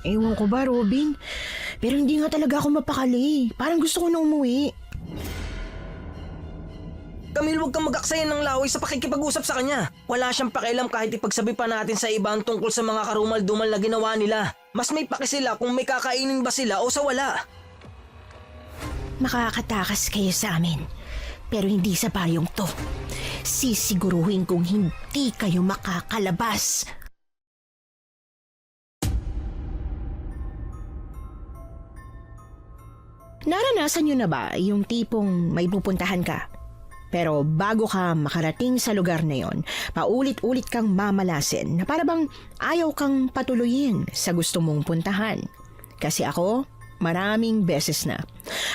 Ewan ko ba, Robin? Pero hindi nga talaga ako mapakali. Parang gusto ko na umuwi. Camille, huwag kang mag-aksaya ng laway sa pakikipag-usap sa kanya. Wala siyang pakialam kahit ipagsabi pa natin sa iba ang tungkol sa mga karumal-dumal na ginawa nila. Mas may paki sila kung may kakainin ba sila o sa wala. Makakatakas kayo sa amin. Pero hindi sa bayong to. Sisiguruhin kong hindi kayo makakalabas. Naranasan nyo na ba yung tipong may pupuntahan ka? Pero bago ka makarating sa lugar na yon, paulit-ulit kang mamalasin na para bang ayaw kang patuloyin sa gusto mong puntahan. Kasi ako, maraming beses na.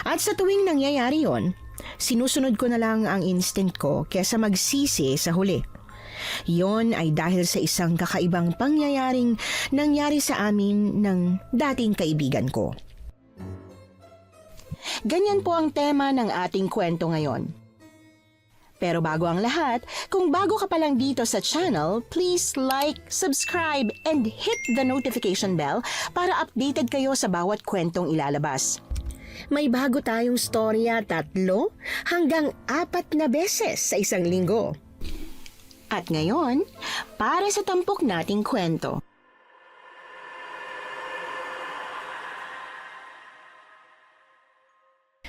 At sa tuwing nangyayari yon, sinusunod ko na lang ang instinct ko kesa magsisi sa huli. Yon ay dahil sa isang kakaibang pangyayaring nangyari sa amin ng dating kaibigan ko. Ganyan po ang tema ng ating kwento ngayon. Pero bago ang lahat, kung bago ka pa lang dito sa channel, please like, subscribe, and hit the notification bell para updated kayo sa bawat kwentong ilalabas. May bago tayong storya 3 hanggang 4 na beses sa isang linggo. At ngayon, para sa tampok nating kwento.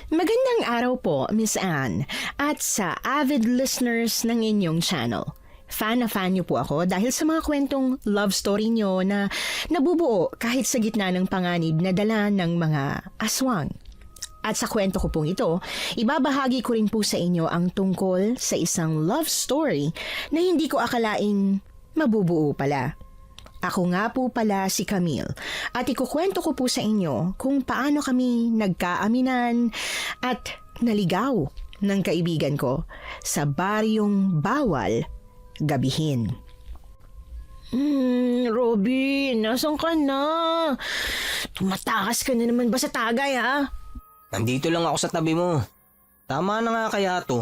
Magandang araw po, Miss Anne, at sa avid listeners ng inyong channel. Fan na fan niyo po ako dahil sa mga kwentong love story niyo na nabubuo kahit sa gitna ng panganib na dala ng mga aswang. At sa kwento ko pong ito, ibabahagi ko rin po sa inyo ang tungkol sa isang love story na hindi ko akalaing mabubuo pala. Ako nga po pala si Camille at ikukwento ko po sa inyo kung paano kami nagkaaminan at naligaw ng kaibigan ko sa baryong bawal gabihin. Robin, nasan ka na? Tumatakas ka na naman ba sa tagay ha? Nandito lang ako sa tabi mo. Tama na nga kaya to.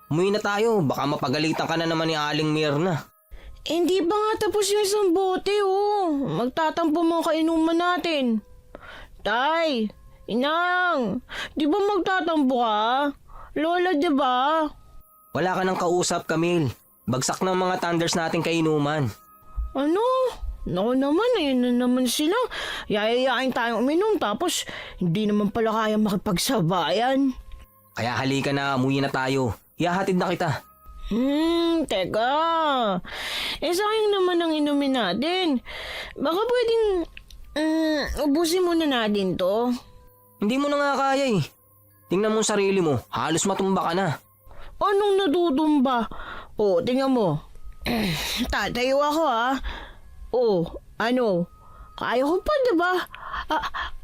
Umuwi na tayo, baka mapagalitan ka na naman ni Aling Mirna. Hindi pa nga tapos yung isang bote, oh. Magtatampo mga kainuman natin. Tay, Inang, di ba magtatampo ka? Lola, di ba? Wala ka nang kausap, Camille. Bagsak ng mga thunders nating kainuman. Ano? Naku naman, ayun na naman sila. Yayayain tayong uminom tapos hindi naman pala kaya makipagsabayan. Kaya halika na, umuwi na tayo. Ihahatid na kita. Teka. Sayang naman ang inumin natin. Baka pwedeng, ubusin muna natin to. Hindi mo na nga kaya eh. Tingnan mo ang sarili mo, halos matumba ka na. Anong natutumba? Tingnan mo. Tatayo ako ha. Ano? Kaya ko pa, diba?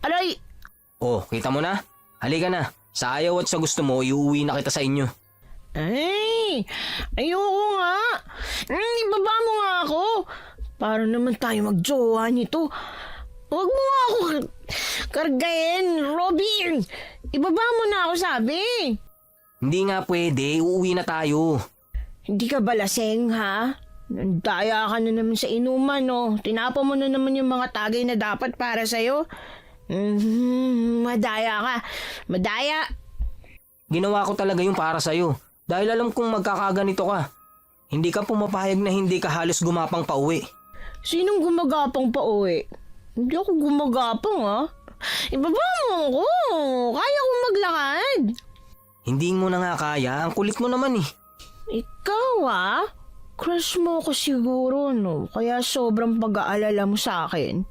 Aray! Kita mo na? Halika na. Sa ayaw at sa gusto mo, iuwi na kita sa inyo. Ay! Ayoko nga! Ibaba mo nga ako! Para naman tayo magjowa nito. Huwag mo nga ako kargayin, Robin! Ibaba mo na ako, sabi! Hindi nga pwede, uuwi na tayo. Hindi ka balaseng, ha? Nandaya ka na naman sa inuman, no? Tinapa mo na naman yung mga tagay na dapat para sa'yo. Madaya ka. Madaya! Ginawa ko talaga yung para sa'yo. Dahil alam kong magkakaganito ka. Hindi ka pumapayag na hindi ka halos gumapang pauwi. Sinong gumagapang pauwi? Hindi ako gumagapang, ha? Ibaba mo ako. Kaya kong maglakad. Hindi mo na nga kaya. Ang kulit mo naman eh. Ikaw, ha? Crush mo ako siguro, no? Kaya sobrang pag-aalala mo sa akin.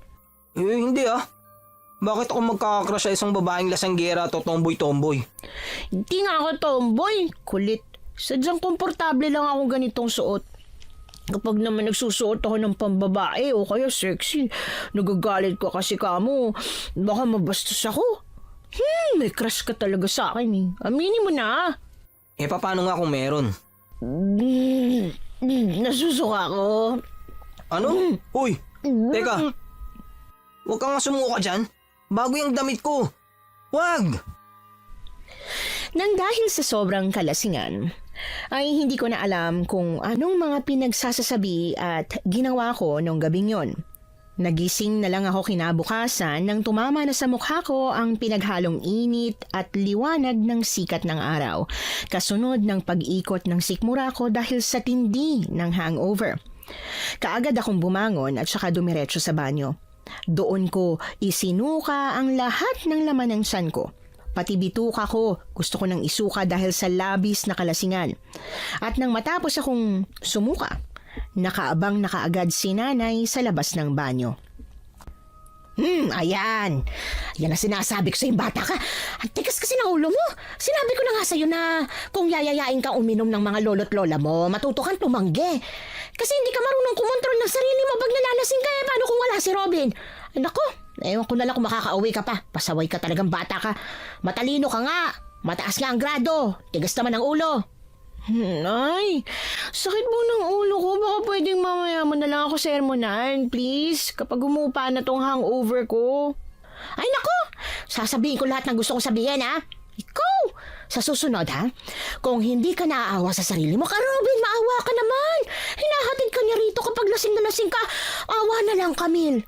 Hindi ah. Bakit ako magkakakrush sa isang babaeng lasanggera at tomboy-tomboy? Hindi nga ako tomboy. Kulit. Sadyang komportable lang ako ganitong suot. Kapag naman nagsusuot ako ng pambabae o kaya sexy, nagagalit ko kasi kamo. Baka mabastos ako. May crush ka talaga sa akin eh. Aminin mo na. Paano nga kung meron? Nasusuka ako. Ano? Uy! Teka! Huwag kang sumuka dyan. Bago yung damit ko. Wag! Nang dahil sa sobrang kalasingan, ay hindi ko na alam kung anong mga pinagsasasabi at ginawa ko nung gabing yon. Nagising na lang ako kinabukasan nang tumama na sa mukha ko ang pinaghalong init at liwanag ng sikat ng araw, kasunod ng pag-ikot ng sikmura ko dahil sa tindi ng hangover. Kaagad akong bumangon at saka dumiretso sa banyo. Doon ko isinuka ang lahat ng laman ng tiyan ko. Pati bituka ko, gusto ko nang isuka dahil sa labis na kalasingan. At nang matapos akong sumuka, nakaabang na kaagad si nanay sa labas ng banyo. Ayan. Yan ang sinasabi ko sa yung bata ka. Ang tigas kasi ng ulo mo. Sinabi ko na nga sa'yo na kung yayayain kang uminom ng mga lolo't lola mo, matuto kang tumanggi. Kasi hindi ka marunong kumontrol ng sarili mo pag nalalasing ka. Paano kung wala si Robin? Ay, nako, ewan ko na lang kung makakauwi ka pa. Pasaway ka talagang bata ka. Matalino ka nga. Mataas nga ang grado. Tigas naman ang ulo. Nay, sakit mo ng ulo ko. Baka pwedeng mamaya mo na lang ako sermonan, please. Kapag umupa na tong hangover ko. Ay nako, sasabihin ko lahat ng gusto kong sabihin, ha? Ikaw, sa susunod, ha? Kung hindi ka naaawa sa sarili mo, Robin, maawa ka naman. Hinahatid ka niya rito kapag lasing na lasing ka. Awa na lang, Camille.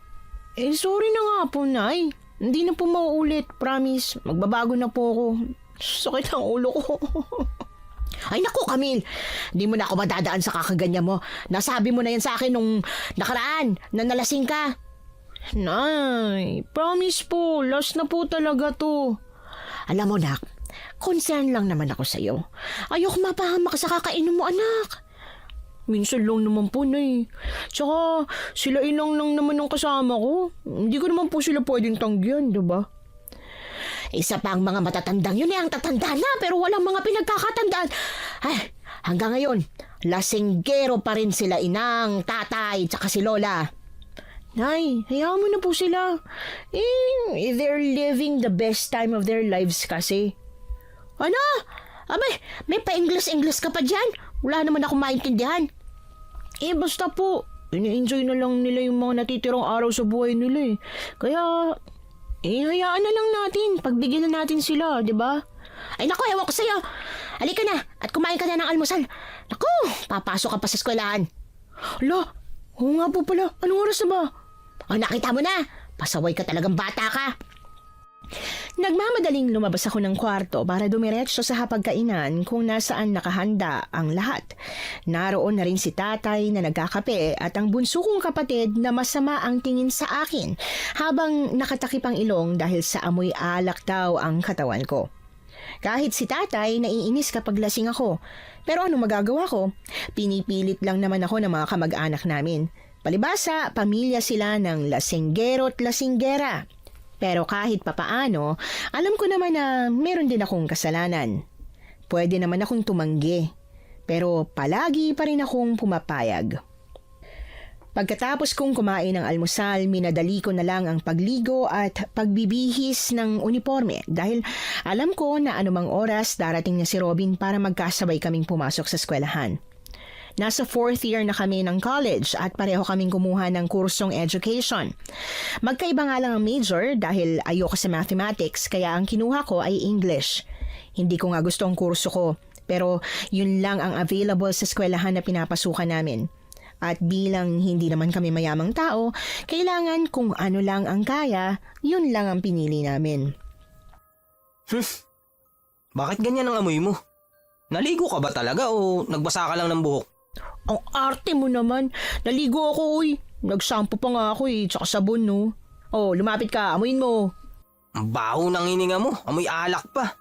Sorry na nga po, Nay. Hindi na po mauulit, promise. Magbabago na po ako. Sakit ang ulo ko. Ay naku, Camille, di mo na ako madadaan sa kakaganyan mo. Nasabi mo na yan sa akin nung nakaraan na nalasing ka. Nay, promise po, last na po talaga to. Alam mo, nak, concern lang naman ako sa'yo. Ayoko mapahamak sa kakainom mo, anak. Minsan lang naman po, Nay. Tsaka, sila ilang lang naman ang kasama ko. Hindi ko naman po sila pwedeng tanggihan, diba? Isa pa ang mga matatandang yun ang tatanda na pero walang mga pinagkakatandaan. Ay, hanggang ngayon, lasinggero pa rin sila inang, tatay, tsaka si Lola. Nay, hayaan mo na po sila. They're living the best time of their lives kasi. Ano? Abay, may pa-English ka pa dyan? Wala naman akong maintindihan. Basta po, ini-enjoy na lang nila yung mga natitirang araw sa buhay nila. Kaya, hayaan na lang natin. Pagbigyan na natin sila, di ba? Ay naku, ewan ko sa'yo. Halika na at kumain ka na ng almusal. Naku, papasok ka pa sa eskwelahan. Hala, oo nga po pala. Anong oras na ba? Nakita mo na. Pasaway ka talagang bata ka. Nagmamadaling lumabas ako ng kwarto para dumiretso sa hapagkainan kung nasaan nakahanda ang lahat. Naroon na rin si tatay na nagkakape at ang bunso kong kapatid na masama ang tingin sa akin habang nakatakip ang ilong dahil sa amoy alak daw ang katawan ko. Kahit si tatay naiinis kapag lasing ako. Pero ano magagawa ko? Pinipilit lang naman ako ng mga kamag-anak namin. Palibasa, pamilya sila ng lasinggero at lasinggera. Pero kahit papaano, alam ko naman na meron din akong kasalanan. Pwede naman akong tumanggi, pero palagi pa rin akong pumapayag. Pagkatapos kong kumain ng almusal, minadali ko na lang ang pagligo at pagbibihis ng uniforme dahil alam ko na anumang oras darating na si Robin para magkasabay kaming pumasok sa eskwelahan. Nasa 4th year na kami ng college at pareho kaming kumuha ng kursong education. Magkaiba nga lang ang major dahil ayoko sa mathematics kaya ang kinuha ko ay English. Hindi ko nga gusto ang kurso ko pero yun lang ang available sa eskwelahan na pinapasukan namin. At bilang hindi naman kami mayamang tao, kailangan kung ano lang ang kaya, yun lang ang pinili namin. Bakit ganyan ang amoy mo? Naligo ka ba talaga o nagbasa ka lang ng buhok? Ang arte mo naman. Naligo ako, uy. Nagsampo pa nga ako tsaka sabon, no? Oh, lumapit ka, amuin mo. Ang baho ng hininga mo, amoy alak pa.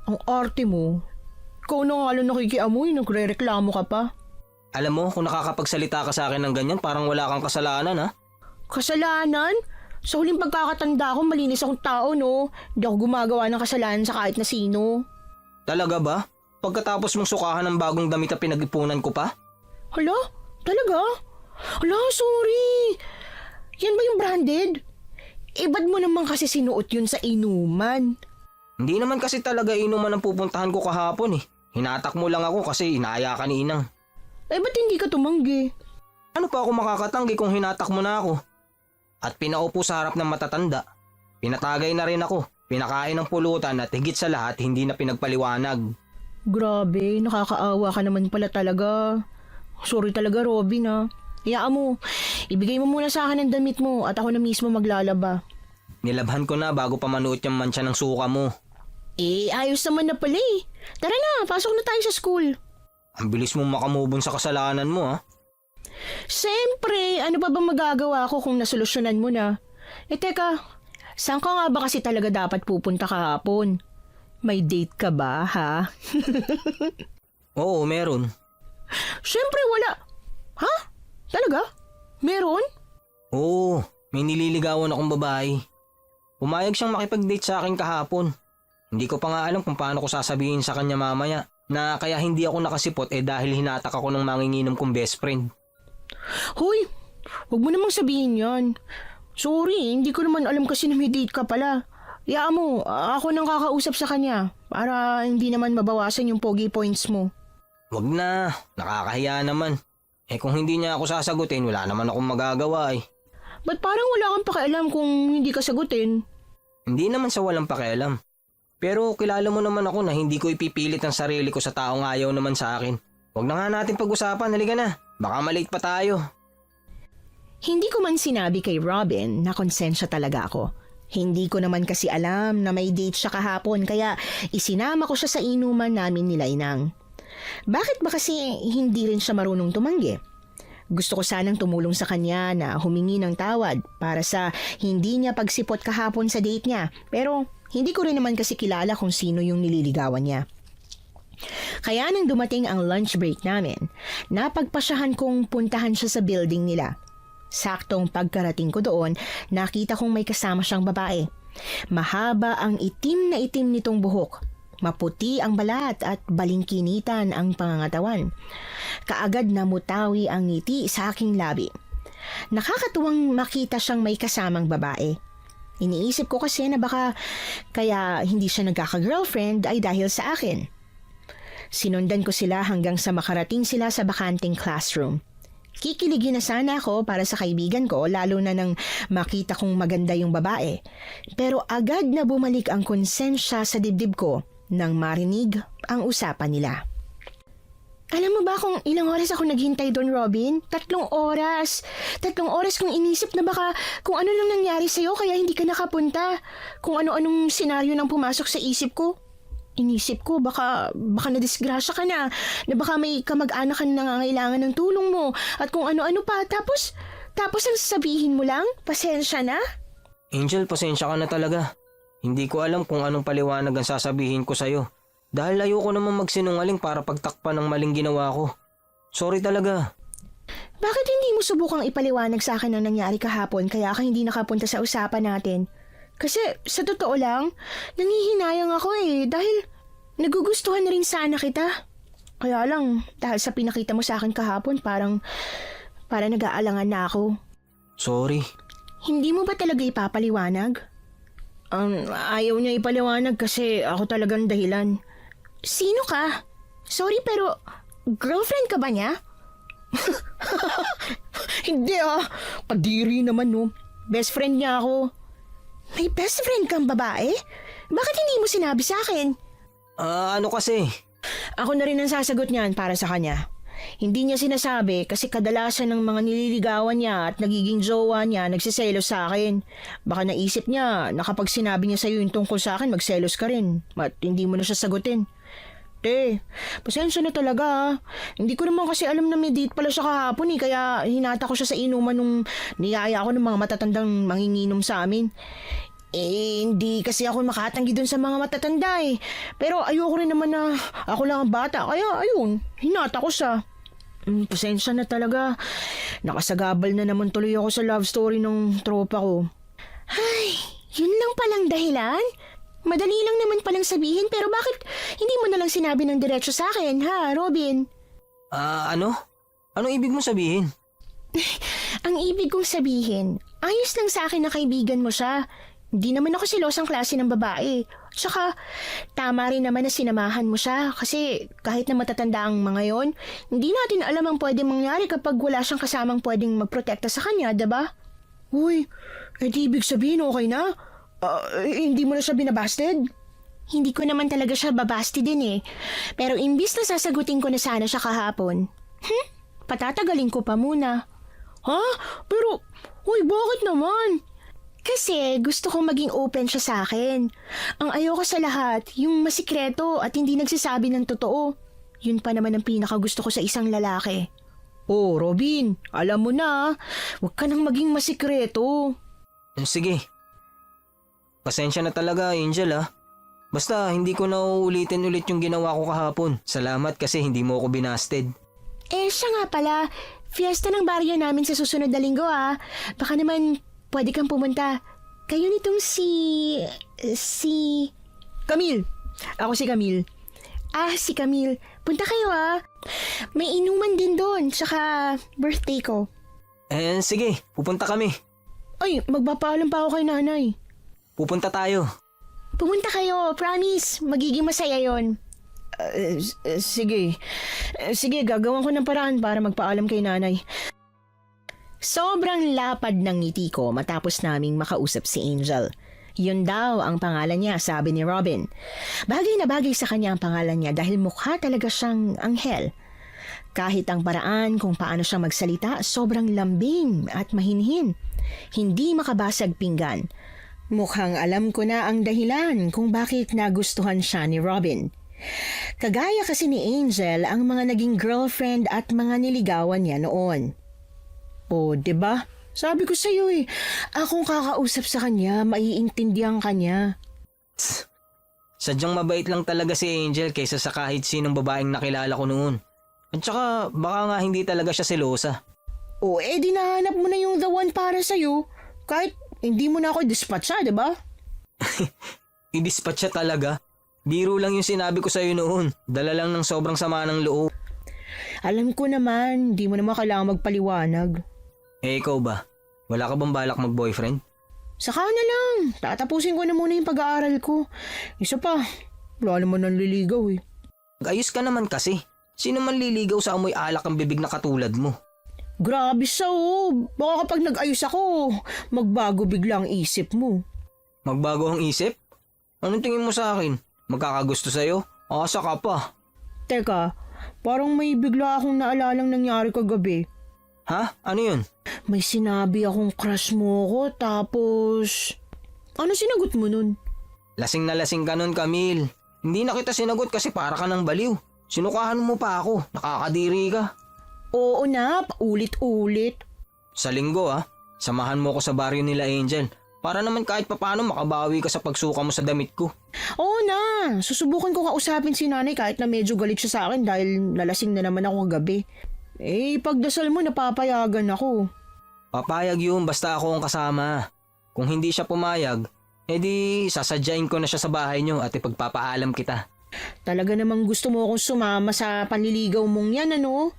Ang arte mo. Ikaw na nga lang nakikiamoy, nagre-reklamo ka pa. Alam mo, kung nakakapagsalita ka sa akin ng ganyan, parang wala kang kasalanan, ha? Kasalanan? Sa huling pagkakatanda ko, malinis akong tao, no? Hindi ako gumagawa ng kasalanan sa kahit na sino. Talaga ba? Pagkatapos mong sukahan ng bagong damit na pinag-ipunan ko pa? Hala? Talaga? Hala, sorry. Yan ba yung branded? Ba't mo naman kasi sinuot yun sa inuman? Hindi naman kasi talaga inuman ang pupuntahan ko kahapon, eh. Hinatak mo lang ako kasi inaaya ka ni Inang. Ba't hindi ka tumanggi? Ano pa ako makakatanggi kung hinatak mo na ako? At pinaupo sa harap ng matatanda. Pinatagay na rin ako. Pinakain ng pulutan at higit sa lahat hindi na pinagpaliwanag. Grabe, nakakaawa ka naman pala talaga. Sorry talaga, Robin, ha. Hayaan mo, ibigay mo muna sa akin ang damit mo at ako na mismo maglalaba. Nilabhan ko na bago pa manuot yung mancha ng suka mo. Ayos naman na pala eh. Tara na, pasok na tayo sa school. Ang bilis mong makamubon sa kasalanan mo ha. Siyempre, ano pa bang magagawa ko kung nasolusyonan mo na? Teka, saan ka nga ba kasi talaga dapat pupunta kahapon? May date ka ba, ha? Oo, meron. Siyempre wala. Ha? Talaga? Meron? Oo, may nililigawan akong babae. Pumayag siyang makipag-date sa akin kahapon. Hindi ko pa nga alam kung paano ko sasabihin sa kanya mamaya na kaya hindi ako nakasipot dahil hinatak ako ng manginginom kong best friend. Hoy, huwag mo namang sabihin yan. Sorry, hindi ko naman alam kasi na may date ka pala. Hayaan mo, ako nang kakausap sa kanya para hindi naman mabawasan yung pogi points mo. Wag na, nakakahiya naman. Kung hindi niya ako sasagutin, wala naman akong magagawa eh. Ba't parang wala kang pakialam kung hindi ka sagutin? Hindi naman sa walang pakialam. Pero kilala mo naman ako na hindi ko ipipilit ang sarili ko sa taong ayaw naman sa akin. Wag na nga natin pag-usapan, halika na. Baka malate pa tayo. Hindi ko man sinabi kay Robin na konsensya talaga ako. Hindi ko naman kasi alam na may date siya kahapon kaya isinama ko siya sa inuman namin nila Inang. Bakit ba kasi hindi rin siya marunong tumanggi? Gusto ko sanang tumulong sa kanya na humingi ng tawad para sa hindi niya pagsipot kahapon sa date niya. Pero hindi ko rin naman kasi kilala kung sino yung nililigawan niya. Kaya nang dumating ang lunch break namin, napagpasyahan kong puntahan siya sa building nila. Saktong pagkarating ko doon, nakita kong may kasama siyang babae. Mahaba ang itim na itim nitong buhok. Maputi ang balat at balingkinitan ang pangangatawan. Kaagad namutawi ang ngiti sa aking labi. Nakakatuwang makita siyang may kasamang babae. Iniisip ko kasi na baka kaya hindi siya nagkaka-girlfriend ay dahil sa akin. Sinundan ko sila hanggang sa makarating sila sa bakanting classroom. Kikiligin na sana ako para sa kaibigan ko lalo na nang makita kong maganda yung babae. Pero agad na bumalik ang konsensya sa dibdib ko nang marinig ang usapan nila. Alam mo ba kung ilang oras ako naghintay doon, Robin? 3 oras. 3 oras kong inisip na baka kung ano lang nangyari sa'yo kaya hindi ka nakapunta. Kung ano-anong senaryo nang pumasok sa isip ko. Inisip ko baka nadisgrasya ka na baka may kamag-anak ka na nangangailangan ng tulong mo at kung ano-ano pa. Tapos ang sasabihin mo lang, pasensya na? Angel, pasensya ka na talaga. Hindi ko alam kung anong paliwanag ang sasabihin ko sa'yo. Dahil ayoko naman magsinungaling para pagtakpan ng maling ginawa ko. Sorry talaga. Bakit hindi mo subukang ipaliwanag sa akin ang nangyari kahapon kaya ka hindi nakapunta sa usapan natin? Kasi sa totoo lang, nangihinayang ako dahil nagugustuhan na rin sana kita. Kaya lang, dahil sa pinakita mo sa akin kahapon parang nag-aalangan na ako. Sorry. Hindi mo ba talaga ipapaliwanag? Ayaw niya ipaliwanag kasi ako talagang dahilan. Sino ka? Sorry pero girlfriend ka ba niya? Hindi Kadiri naman no. Best friend niya ako. May best friend kang babae? Bakit hindi mo sinabi sa akin? Ano kasi? Ako na rin ang sasagot niyan para sa kanya. Hindi niya sinasabi kasi kadalasan ng mga nililigawan niya at nagiging jowa niya nagsiselos sa akin. Baka naisip niya na kapag sinabi niya sa'yo yung tungkol sa akin, magselos ka rin. At hindi mo na siya sagutin. Pasensya na talaga Hindi ko naman kasi alam na may date pala siya kahapon kaya hinata ko siya sa inuman nung niyaya ako ng mga matatandang manginginom sa amin. Hindi kasi ako makatanggi dun sa mga matatanda Pero ayoko rin naman na ako lang ang bata kaya ayun, hinata ko siya. Pasensya na talaga. Nakasagabal na naman tuloy ako sa love story ng tropa ko. Ay, yun lang palang dahilan? Madali lang naman palang sabihin pero bakit hindi mo na lang sinabi ng diretso sa akin, ha, Robin? Ano? Anong ibig mo sabihin? Ang ibig kong sabihin, ayos lang sa akin na kaibigan mo siya. Hindi naman ako silosang klase ng babae. Tsaka, tama rin naman na sinamahan mo siya kasi kahit na matatanda ang mga yon, hindi natin alam ang pwedeng mangyari kapag wala siyang kasamang pwedeng magprotekta sa kanya, diba? Uy, di ibig sabihin okay na? Hindi mo na siya binabasted? Hindi ko naman talaga siya babasti din Pero imbis na sasagutin ko na sana siya kahapon, patatagalin ko pa muna. Ha? Pero, uy, bakit naman? Kasi gusto kong maging open siya sa akin. Ang ayoko sa lahat, yung masikreto at hindi nagsasabi ng totoo. Yun pa naman ang pinakagusto ko sa isang lalaki. Oh, Robin, alam mo na, huwag ka nang maging masikreto. Sige. Pasensya na talaga, Angel ah. Basta hindi ko na uulitin ulit yung ginawa ko kahapon. Salamat kasi hindi mo ako binasted. Siya nga pala, fiesta ng baryo namin sa susunod na linggo ah. Baka naman pwede kang pumunta. Kayo nitong si... Camille. Ako si Camille. Si Camille. Punta kayo ah. May inuman din doon, tsaka birthday ko. Sige, pupunta kami. Ay, magpapaalam pa ako kay nanay. Pupunta tayo. Pumunta kayo, promise. Magiging masaya yon. Sige. Sige, gagawin ko ng paraan para magpaalam kay nanay. Sobrang lapad ng ngiti ko matapos naming makausap si Angel. Yun daw ang pangalan niya, sabi ni Robin. Bagay na bagay sa kanya ang pangalan niya dahil mukha talaga siyang anghel. Kahit ang paraan kung paano siya magsalita, sobrang lambing at mahinhin. Hindi makabasag pinggan. Mukhang alam ko na ang dahilan kung bakit nagustuhan siya ni Robin. Kagaya kasi ni Angel ang mga naging girlfriend at mga niligawan niya noon. O, diba? Sabi ko sa'yo akong kakausap sa kanya, maiintindihan ka niya. Sadyang mabait lang talaga si Angel kaysa sa kahit sinong babaeng nakilala ko noon. At saka baka nga hindi talaga siya selosa. O, di nahanap mo na yung the one para sa'yo. Kahit hindi mo na ako dispatcha, diba? I-dispatch siya talaga. Biro lang yung sinabi ko sa'yo noon. Dala lang ng sobrang sama ng loob. Alam ko naman, di mo naman kailangan magpaliwanag. Ikaw ba? Wala ka bang balak mag-boyfriend? Saka na lang, tatapusin ko na muna yung pag-aaral ko. Isa pa, wala naman nang liligaw Mag-ayos ka naman kasi. Sino man liligaw sa amoy alak ang bibig na katulad mo? Grabe siya baka kapag nag-ayos ako, magbago bigla ang isip mo. Magbago ang isip? Anong tingin mo sa akin? Magkakagusto sa'yo? Asa ka pa. Teka, parang may bigla akong naalalang nangyari kagabi. Ha? Ano yun? May sinabi akong crush mo ko tapos... Ano sinagot mo nun? Lasing na lasing ka nun, Camille. Hindi na kita sinagot kasi para ka ng baliw. Sinukahan mo pa ako. Nakakadiri ka. Oo na, paulit-ulit. Sa linggo samahan mo ko sa baryo nila Angel. Para naman kahit papaano makabawi ka sa pagsuka mo sa damit ko. Oo na, susubukan ko kausapin si nanay kahit na medyo galit siya sa akin dahil nalasing na naman ako kagabi. Pagdasal mo napapayagan ako. Papayag yun basta ako ang kasama. Kung hindi siya pumayag, edi sasadyain ko na siya sa bahay niyo at ipagpapaalam kita. Talaga namang gusto mo akong sumama sa panliligaw mong yan, ano?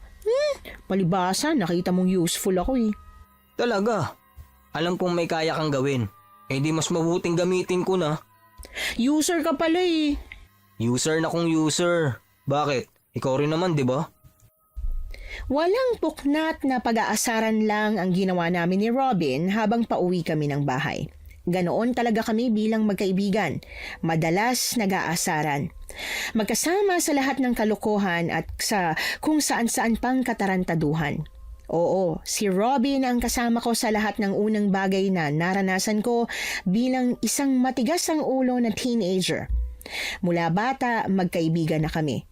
Palibasa, nakita mong useful ako Talaga? Alam kong may kaya kang gawin. Di mas mabuting gamitin ko na. User ka pala User na kung user. Bakit? Ikaw rin naman, di ba? Walang puknat na pag-aasaran lang ang ginawa namin ni Robin habang pauwi kami ng bahay. Ganoon talaga kami bilang magkaibigan. Madalas nag-aasaran. Magkasama sa lahat ng kalokohan at sa kung saan-saan pang katarantaduhan. Oo, si Robin ang kasama ko sa lahat ng unang bagay na naranasan ko bilang isang matigas ang ulo na teenager. Mula bata, magkaibigan na kami.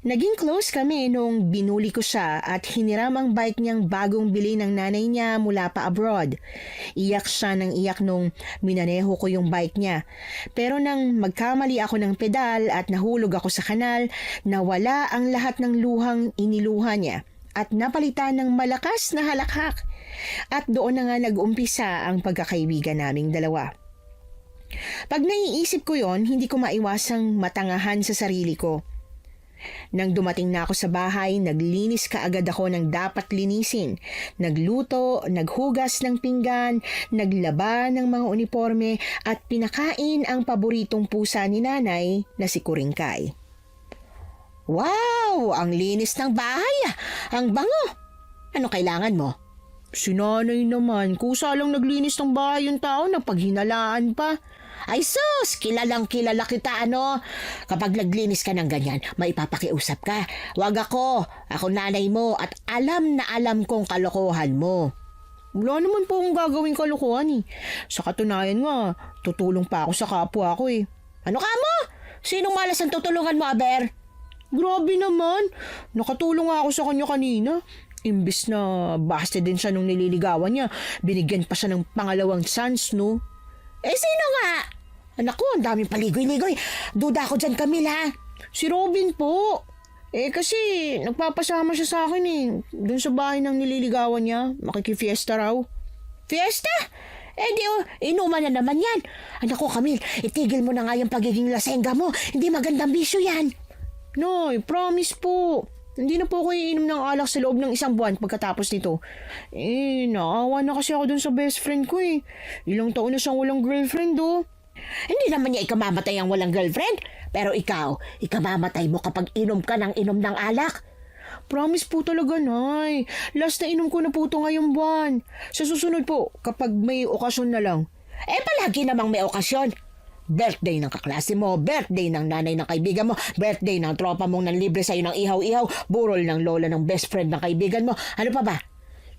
Naging close kami nung binuli ko siya at hiniram ang bike niyang bagong bili ng nanay niya mula pa abroad. Iyak siya ng iyak nung minaneho ko yung bike niya. Pero nang magkamali ako ng pedal at nahulog ako sa kanal, nawala ang lahat ng luhang iniluha niya at napalitan ng malakas na halakhak. At doon na nga nag-umpisa ang pagkakaibigan naming dalawa. Pag naiisip ko yon, hindi ko maiwasang matangahan sa sarili ko. Nang dumating na ako sa bahay, naglinis kaagad ako ng dapat linisin. Nagluto, naghugas ng pinggan, naglaba ng mga uniforme at pinakain ang paboritong pusa ni nanay na si Kuringkay. Wow! Ang linis ng bahay! Ang bango! Ano kailangan mo? Si nanay naman, kusa lang naglinis ng bahay yung tao na paghinalaan pa. Ay sus, kilalang kilala kita ano. Kapag naglinis ka ng ganyan, maipapakiusap ka. Wag ako nanay mo at alam na alam kong kalokohan mo. Wala naman po akong gagawing kalokohan eh. Sa katunayan nga, tutulong pa ako sa kapwa ko eh. Ano ka mo? Sinong malas ang tutulungan mo, Aber? Grabe naman. Nakatulong nga ako sa kanya kanina. Imbis na basta din siya nung nililigawan niya, binigyan pa siya ng pangalawang chance, no? Sino nga? Anak ko, ang daming paligoy-ligoy. Duda ako dyan, Camila. Si Robin po. Kasi nagpapasama siya sa akin eh. Doon sa bahay ng nililigawan niya. Makikifiesta raw. Fiesta? Inuman na naman yan. Anak ko, Camille, itigil mo na nga yung pagiging lasengga mo. Hindi magandang bisyo yan. Noy, promise po. Hindi na po ako iinom ng alak sa loob ng 1 buwan pagkatapos nito. Naawa na kasi ako dun sa best friend ko eh. Ilang taon na siyang walang girlfriend oh. Hindi naman niya ikamamatay ang walang girlfriend. Pero ikaw, ikamamatay mo kapag inom ka ng inom ng alak. Promise po talaga, Nay. Last na inom ko na po ito ngayong buwan. Sa susunod po, kapag may okasyon na lang. Palagi namang may okasyon. Birthday ng kaklase mo, birthday ng nanay ng kaibigan mo, birthday ng tropa mong nanlibre sa'yo ng ihaw-ihaw, burol ng lola ng best friend ng kaibigan mo. Ano pa ba?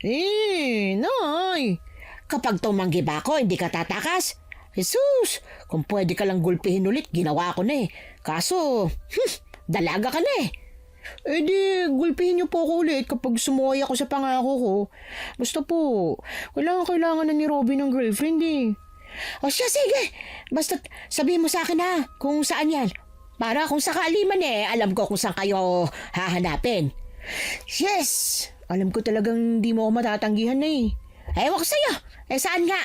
Nay. Kapag tumanggi ba ako, hindi ka tatakas? Jesus, kung pwede ka lang gulpihin ulit, ginawa ko na eh. Kaso, dalaga ka na eh. Di, gulpihin niyo po ako ulit kapag sumuway ako sa pangako ko. Basta po, kailangan na ni Robin ng girlfriend eh. O siya, sige. Basta sabihin mo sa akin ha, kung saan yan. Para kung sakali man alam ko kung saan kayo hahanapin. Yes! Alam ko talagang di mo ako matatanggihan na eh. Ewan ko sa'yo. Saan nga?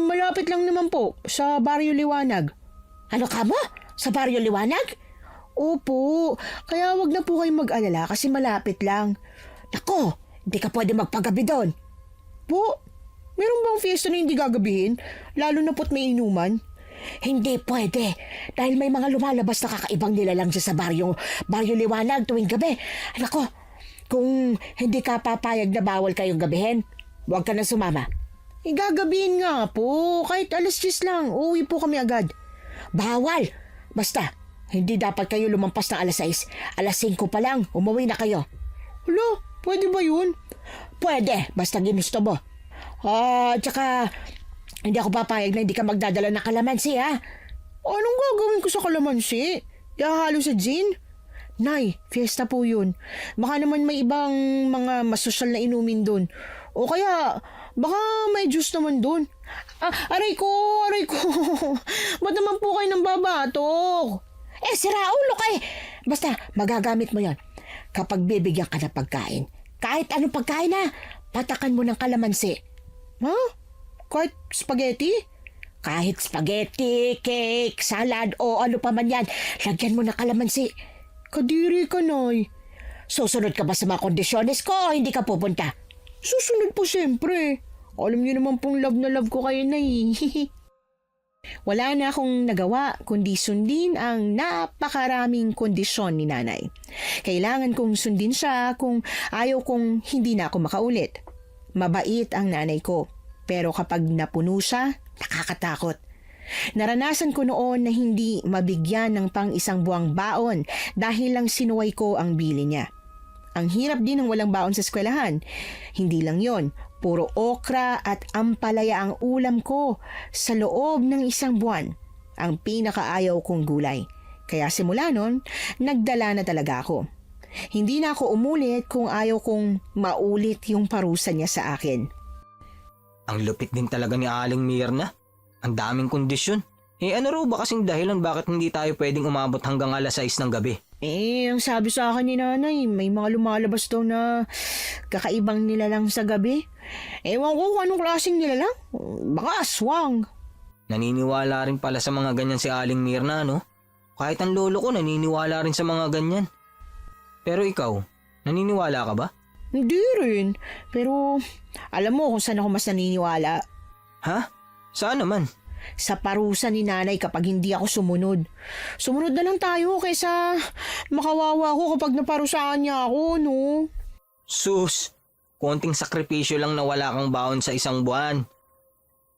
Malapit lang naman po, sa Baryo Liwanag. Ano ka mo? Sa Baryo Liwanag? Opo, kaya wag na po kayong mag-alala kasi malapit lang. Nako, hindi ka pwede magpagabi doon. Po, meron bang fiesta na hindi gagabihin? Lalo na po't may inuman? Hindi pwede. Dahil may mga lumalabas na kakaibang nilalang dyan sa Baryo Liwanag tuwing gabi. Nako, kung hindi ka papayag na bawal kayong gabihin, huwag ka na sumama. Gagabihin nga po, kahit 10:00 lang, uuwi po kami agad. Bawal! Basta, hindi dapat kayo lumampas ng 6:00. 5:00 pa lang, umuwi na kayo. Hala, pwede ba yun? Pwede, basta ginusto mo. Tsaka, hindi ako papayag na hindi ka magdadala ng kalamansi, ha? Anong gagawin ko sa kalamansi? Ihahalo sa gin? Nay, fiesta po yun. Baka naman may ibang mga masosyal na inumin dun. O kaya, baka may juice naman dun. Aray ko! Ba't naman po kayo nang babatok? Sira ulo ka eh. Basta, magagamit mo yon. Kapag bibigyan ka ng pagkain, kahit anong pagkain na, patakan mo ng kalamansi. Ha? Kahit spaghetti? Kahit spaghetti, cake, salad, o ano pa man yan, lagyan mo ng kalamansi. Kadiri ka, Nay. Susunod ka ba sa mga kondisyones ko o hindi ka pupunta? Susunod po siyempre. Alam niyo naman pong love na love ko kayo, Nay. Wala na akong nagawa kundi sundin ang napakaraming kondisyon ni Nanay. Kailangan kong sundin siya kung ayaw kong hindi na ako makaulit. Mabait ang nanay ko, pero kapag napuno siya, nakakatakot. Naranasan ko noon na hindi mabigyan ng pang-1 buwang baon dahil lang sinuway ko ang bili niya. Ang hirap din ng walang baon sa eskwelahan. Hindi lang yon, puro okra at ampalaya ang ulam ko sa loob ng 1 buwan. Ang pinakaayaw kong gulay. Kaya simula nun, nagdala na talaga ako. Hindi na ako umulit kung ayaw kong maulit yung parusa niya sa akin. Ang lupit din talaga ni Aling Mirna. Ang daming kondisyon. Ano raw ba kasing dahilan bakit hindi tayo pwedeng umabot hanggang 6:00 ng gabi? Ang sabi sa akin ni Nanay, may mga lumalabas daw na kakaibang nilalang sa gabi. Ewan ko kung anong klaseng nilalang. Baka aswang. Naniniwala rin pala sa mga ganyan si Aling Mirna, no? Kahit ang lolo ko naniniwala rin sa mga ganyan. Pero ikaw, naniniwala ka ba? Hindi rin. Pero alam mo kung saan ako mas naniniwala. Ha? Saan naman? Sa parusa ni Nanay kapag hindi ako sumunod. Sumunod na lang tayo kaysa makawawa ako kapag naparusaan niya ako, no? Sus, konting sakripisyo lang na wala kang baon sa 1 buwan.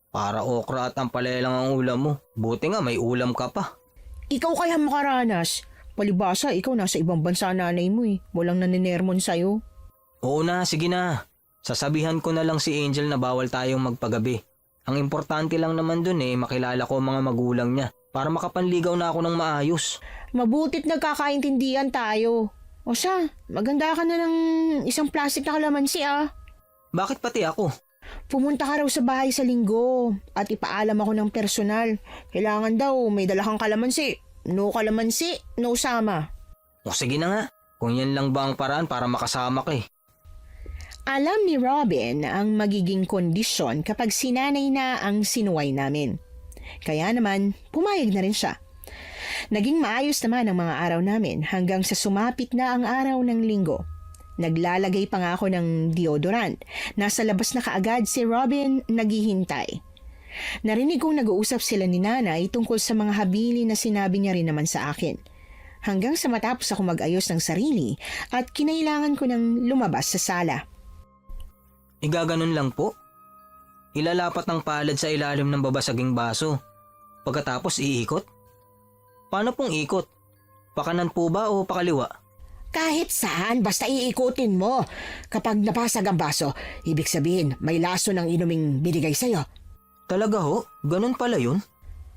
Para okra at ampalaya lang ang ulam mo. Buti nga may ulam ka pa. Ikaw kaya makaranas. Palibasa, ikaw nasa ibang bansa nanay mo eh. Walang naninermon sa'yo. Oo na, sige na. Sasabihan ko na lang si Angel na bawal tayong magpagabi. Ang importante lang naman dun makilala ko ang mga magulang niya para makapanligaw na ako ng maayos. Mabutit nagkakaintindihan tayo. O siya, maganda ka na ng isang plastic na kalamansi ah. Bakit pati ako? Pumunta ka raw sa bahay sa linggo at ipaalam ako ng personal. Kailangan daw may dala kang kalamansi. No kalamansi, no sama. O sige na nga, kung yan lang ba ang paraan para makasama ka Alam ni Robin ang magiging kondisyon kapag sinanay na ang sinuway namin. Kaya naman, pumayag na rin siya. Naging maayos naman ang mga araw namin hanggang sa sumapit na ang araw ng linggo. Naglalagay pa nga ako ng deodorant. Nasa labas na kaagad si Robin naghihintay. Narinig kong nag-uusap sila ni nanay tungkol sa mga habili na sinabi niya rin naman sa akin. Hanggang sa matapos ako mag-ayos ng sarili at kinailangan ko ng lumabas sa sala. Igaganon lang po. Ilalapat ng palad sa ilalim ng babasaging baso. Pagkatapos iikot? Paano pong ikot? Pakanan po ba o pakaliwa? Kahit saan, basta iikutin mo. Kapag napasag ang baso, ibig sabihin may laso ng inuming binigay sa'yo. Talaga ho? Ganun pala yun?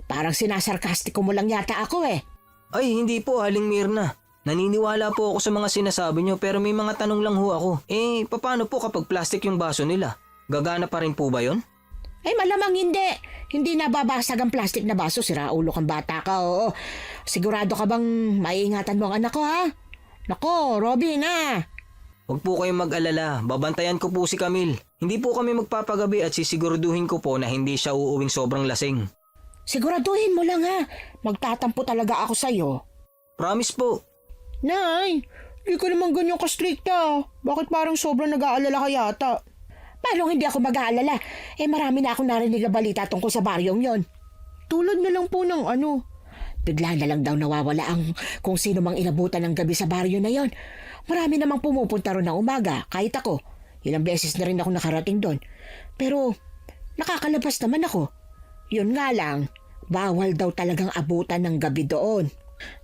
Parang sinasarkastiko mo lang yata ako Ay, hindi po, Aling Mirna. Naniniwala po ako sa mga sinasabi nyo pero may mga tanong lang ho ako. Paano po kapag plastic yung baso nila? Gagana pa rin po ba yun? Ay malamang hindi. Hindi nababasag ang plastic na baso. Sira ulo kang bata ka, oo. Sigurado ka bang maiingatan mo ang anak ko, ha? Nako, Robin, Huwag po kayong mag-alala. Babantayan ko po si Camille. Hindi po kami magpapagabi at sisiguraduhin ko po na hindi siya uuwing sobrang lasing. Siguraduhin mo lang, ha? Magtatampo talaga ako sa'yo. Promise po. Nay, di ka naman ganyan ka-stricta. Bakit parang sobrang nag-aalala ka yata? Paano hindi ako mag-aalala? Marami na akong narinig na balita tungkol sa baryong yon. Tulad na lang po ng ano. Bigla na lang daw nawawala ang kung sino mang inabutan ng gabi sa baryo na yon. Marami namang pumupunta ron ng umaga, kahit ako. Ilang beses na rin ako nakarating doon. Pero nakakalabas naman ako. Yun nga lang, bawal daw talagang abutan ng gabi doon.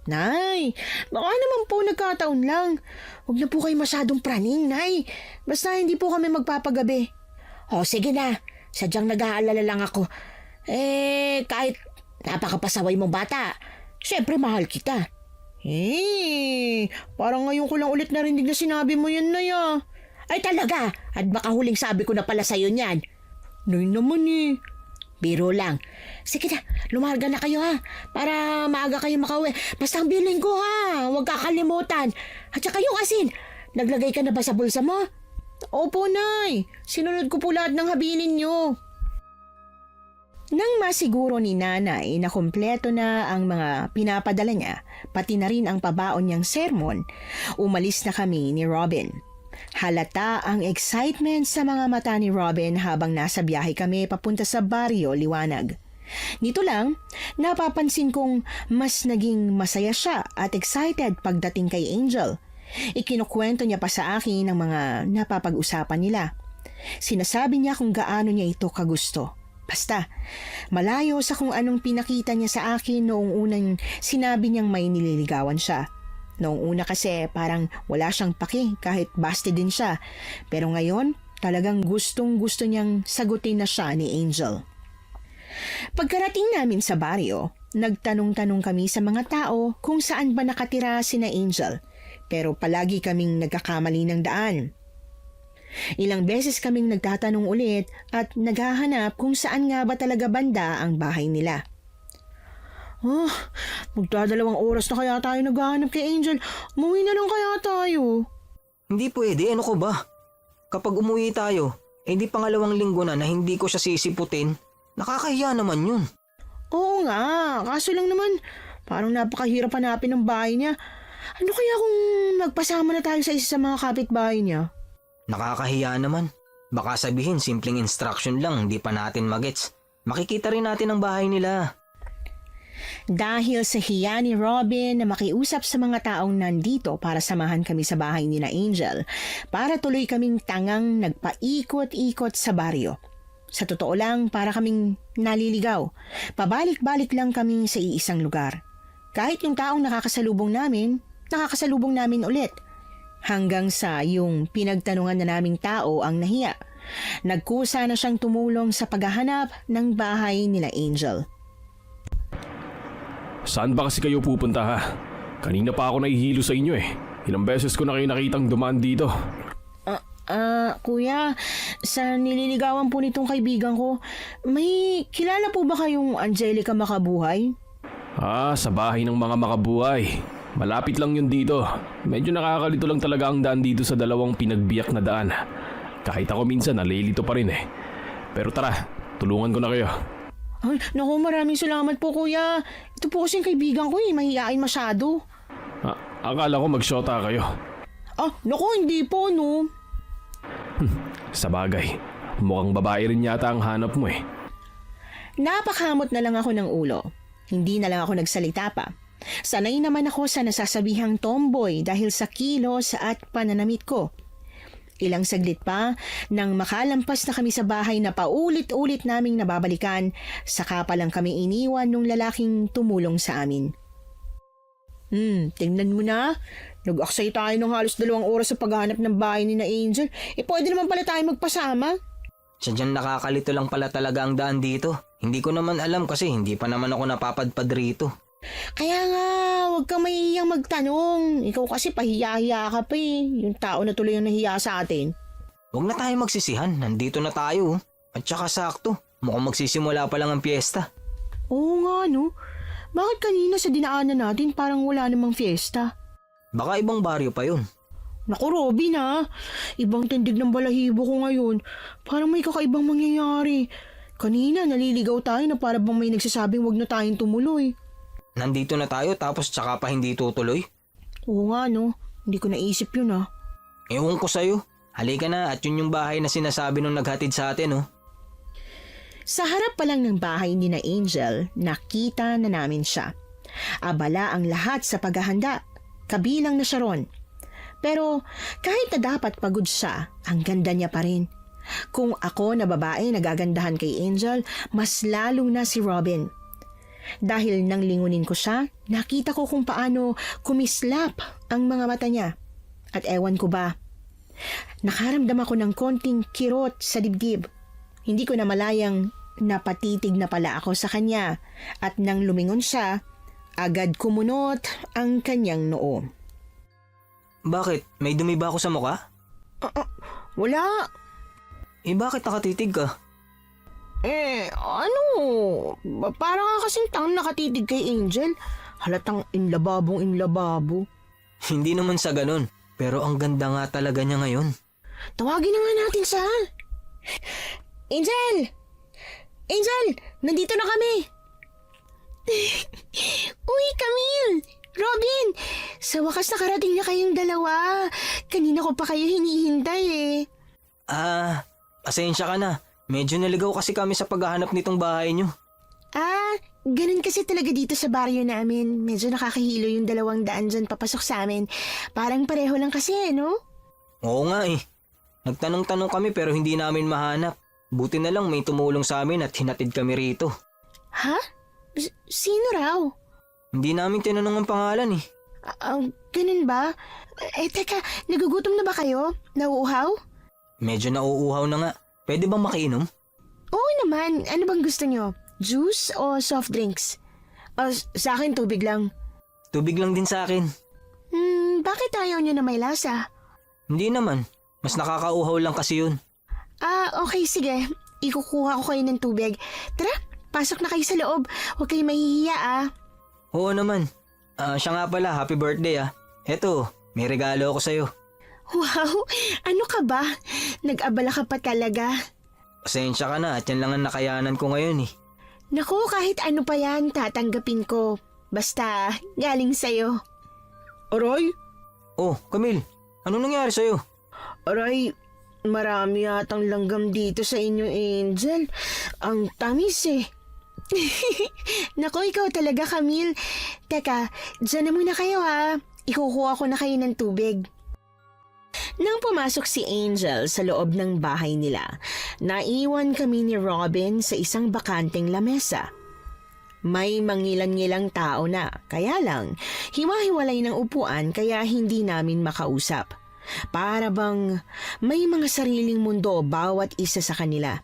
Nay, baka naman po nagkataon lang. Huwag na po kayo masyadong praning, Nay. Basta hindi po kami magpapagabi. O sige na, sadyang nag-aalala lang ako. Kahit napakapasaway mong bata, syempre mahal kita. Parang ngayon ko lang ulit narinig na sinabi mo yan, Nay ah. Ay talaga, at baka huling sabi ko na pala sa'yo niyan. Nay naman Biro lang. Sige na, lumarga na kayo ha. Para maaga kayo makauwi. Basta ang bilhin ko ha. Huwag kakalimutan. At saka yung asin. Naglagay ka na ba sa bulsa mo? Opo, Nay. Sinunod ko po lahat ng habilin nyo. Nang masiguro ni Nanay na kumpleto na ang mga pinapadala niya, pati na rin ang pabaon niyang sermon, umalis na kami ni Robin. Halata ang excitement sa mga mata ni Robin habang nasa biyahe kami papunta sa Baryo Liwanag. Nito lang, napapansin kong mas naging masaya siya at excited pagdating kay Angel. Ikinukwento niya pa sa akin ang mga napapag-usapan nila. Sinasabi niya kung gaano niya ito kagusto. Basta, malayo sa kung anong pinakita niya sa akin noong unang sinabi niyang may nililigawan siya. Noong una kasi parang wala siyang paki kahit basti din siya. Pero ngayon, talagang gustong-gusto niyang sagutin na siya ni Angel. Pagkarating namin sa baryo, nagtanong-tanong kami sa mga tao kung saan ba nakatira sina Angel. Pero palagi kaming nagkakamali ng daan. Ilang beses kaming nagtatanong ulit at naghahanap kung saan nga ba talaga banda ang bahay nila. Magdadalawang oras na kaya tayo naghahanap kay Angel. Umuwi na lang kaya tayo. Hindi pwede, ano ko ba? Kapag umuwi tayo, hindi pangalawang linggo na hindi ko siya sisiputin. Nakakahiya naman yun. Oo nga, kaso lang naman, parang napakahirap hanapin ang bahay niya. Ano kaya kung magpasama na tayo sa isa sa mga kapitbahay niya? Nakakahiya naman. Baka sabihin simpleng instruction lang, hindi pa natin magets. Makikita rin natin ang bahay nila. Dahil sa hiya ni Robin na makiusap sa mga taong nandito para samahan kami sa bahay ni na Angel, para tuloy kaming tangang nagpaikot-ikot sa baryo. Sa totoo lang, para kaming naliligaw. Pabalik-balik lang kami sa iisang lugar. Kahit yung taong nakakasalubong namin ulit. Hanggang sa yung pinagtanungan na naming tao ang nahiya. Nagkusa na siyang tumulong sa paghahanap ng bahay nila Angel. Saan ba kasi kayo pupunta ha? Kanina pa ako nahihilo sa inyo eh. Ilang beses ko na kayo nakitang dumaan dito. Kuya, sa nililigawan po nitong kaibigan ko, may kilala po ba kayong Angelica Makabuhay? Sa bahay ng mga makabuhay. Malapit lang yun dito. Medyo nakakalito lang talaga ang daan dito sa dalawang pinagbiyak na daan. Kahit ako minsan nalilito pa rin eh. Pero tara, tulungan ko na kayo. Ay, naku, maraming salamat po kuya. Ito po kasing kaibigan ko mahihain masyado. Akala ko magsyota kayo. Naku, hindi po no. Sa bagay, mukhang babae rin yata ang hanap mo eh. Napakamot na lang ako ng ulo. Hindi na lang ako nagsalita pa. Sanay naman ako sa nasasabihang tomboy dahil sa kilos at pananamit ko. Ilang saglit pa, nang makalampas na kami sa bahay na paulit-ulit naming nababalikan, saka pa lang kami iniwan nung lalaking tumulong sa amin. Tingnan mo na. Nag-aksay tayo ng halos 2 oras sa paghahanap ng bahay ni na Angel. Pwede naman pala tayo magpasama. Sadyang nakakalito lang pala talaga ang daan dito. Hindi ko naman alam kasi hindi pa naman ako napapadpad rito. Kaya nga, huwag kang mahihiyang magtanong. Ikaw kasi pahiya-hiya ka pa eh. Yung tao na tuloy ang nahiya sa atin. Huwag na tayo magsisihan. Nandito na tayo. At saka sakto. Mukhang magsisimula pa lang ang piyesta. Oo nga no. Bakit kanina sa dinaanan natin parang wala namang fiesta? Baka ibang baryo pa yun. Naku Robin ibang tindig ng balahibo ko ngayon. Parang may kakaibang mangyayari. Kanina naliligaw tayo na para bang may nagsasabing wag na tayong tumuloy. Nandito na tayo tapos tsaka pa hindi tutuloy? Oo nga no, hindi ko naisip yun Ewan ko sa'yo. Halika na at yun yung bahay na sinasabi nung naghatid sa atin Sa harap pa lang ng bahay ni na Angel, nakita na namin siya. Abala ang lahat sa paghahanda, kabilang na siya ron. Pero kahit na dapat pagod siya, ang ganda niya pa rin. Kung ako na babae nagagandahan kay Angel, mas lalong na si Robin. Dahil nang lingunin ko siya, nakita ko kung paano kumislap ang mga mata niya. At ewan ko ba, nakaramdam ako ng konting kirot sa dibdib. Hindi ko na malayang napatitig na pala ako sa kanya at nang lumingon siya, agad kumunot ang kanyang noo. Bakit? May dumi ba ako sa mukha? Wala. Bakit nakatitig ka? Parang ka kasing tang nakatitig kay Angel. Halatang inlababo. Hindi naman sa ganun. Pero ang ganda nga talaga niya ngayon. Tawagin na nga natin siya. Angel! Angel! Nandito na kami! Uy, Camille! Robin! Sa wakas nakarating na kayong dalawa. Kanina ko pa kayo hinihintay Pasensya ka na. Medyo naligaw kasi kami sa paghahanap nitong bahay niyo. Ganun kasi talaga dito sa baryo namin. Medyo nakakahilo yung 200 dyan papasok sa amin. Parang pareho lang kasi no? Oo nga Nagtanong-tanong kami pero hindi namin mahanap. Buti na lang may tumulong sa amin at hinatid kami rito. Ha? Sino raw? Hindi namin tinanong ang pangalan Ganun ba? Teka, nagugutom na ba kayo? Nauuhaw? Medyo nauuhaw na nga. Pwede bang makiinom? Oo naman. Ano bang gusto nyo? Juice o soft drinks? Sa akin tubig lang. Tubig lang din sa akin. Bakit ayaw nyo na may lasa? Hindi naman. Mas nakakauhaw lang kasi yun. Okay sige. Ikukuha ko kayo ng tubig. Tara, pasok na kayo sa loob. Huwag kayo mahihiya Oo naman. Siya nga pala, happy birthday Eto, may regalo ako sa'yo. Wow, ano ka ba? Nag-abala ka pa talaga. Pasensya ka na at yan lang ang nakayanan ko ngayon Naku, kahit ano pa yan, tatanggapin ko. Basta, galing sa'yo. Aray? Oh, Camille, ano nangyari sa'yo? Aray, marami yatang langgam dito sa inyo, Angel. Ang tamis Naku, ikaw talaga, Camille. Teka, dyan na muna kayo Ikukuha ko na kayo ng tubig. Nang pumasok si Angel sa loob ng bahay nila, naiwan kami ni Robin sa isang bakanteng lamesa. May mangilan-ngilang tao na, kaya lang, hiwa-hiwalay ng upuan kaya hindi namin makausap. Para bang may mga sariling mundo bawat isa sa kanila.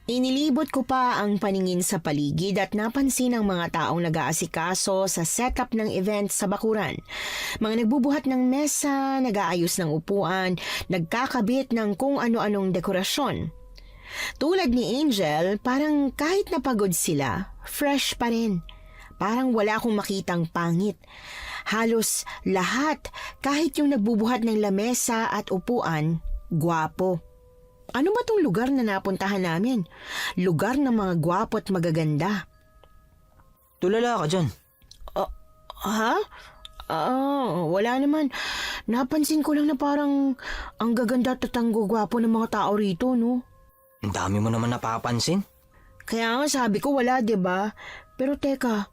Inilibot ko pa ang paningin sa paligid at napansin ang mga taong nag-aasikaso sa setup ng event sa bakuran. Mga nagbubuhat ng mesa, nag-aayos ng upuan, nagkakabit ng kung ano-anong dekorasyon. Tulad ni Angel, parang kahit napagod sila, fresh pa rin. Parang wala akong makitang pangit. Halos lahat, kahit yung nagbubuhat ng lamesa at upuan, gwapo. Ano ba tong lugar na napuntahan namin? Lugar ng mga gwapo at magaganda. Tulala ka dyan. Ha? Wala naman. Napansin ko lang na parang ang gaganda at tatanggo gwapo ng mga tao rito, no? Ang dami mo naman napapansin. Kaya nga sabi ko wala, 'di ba? Pero teka,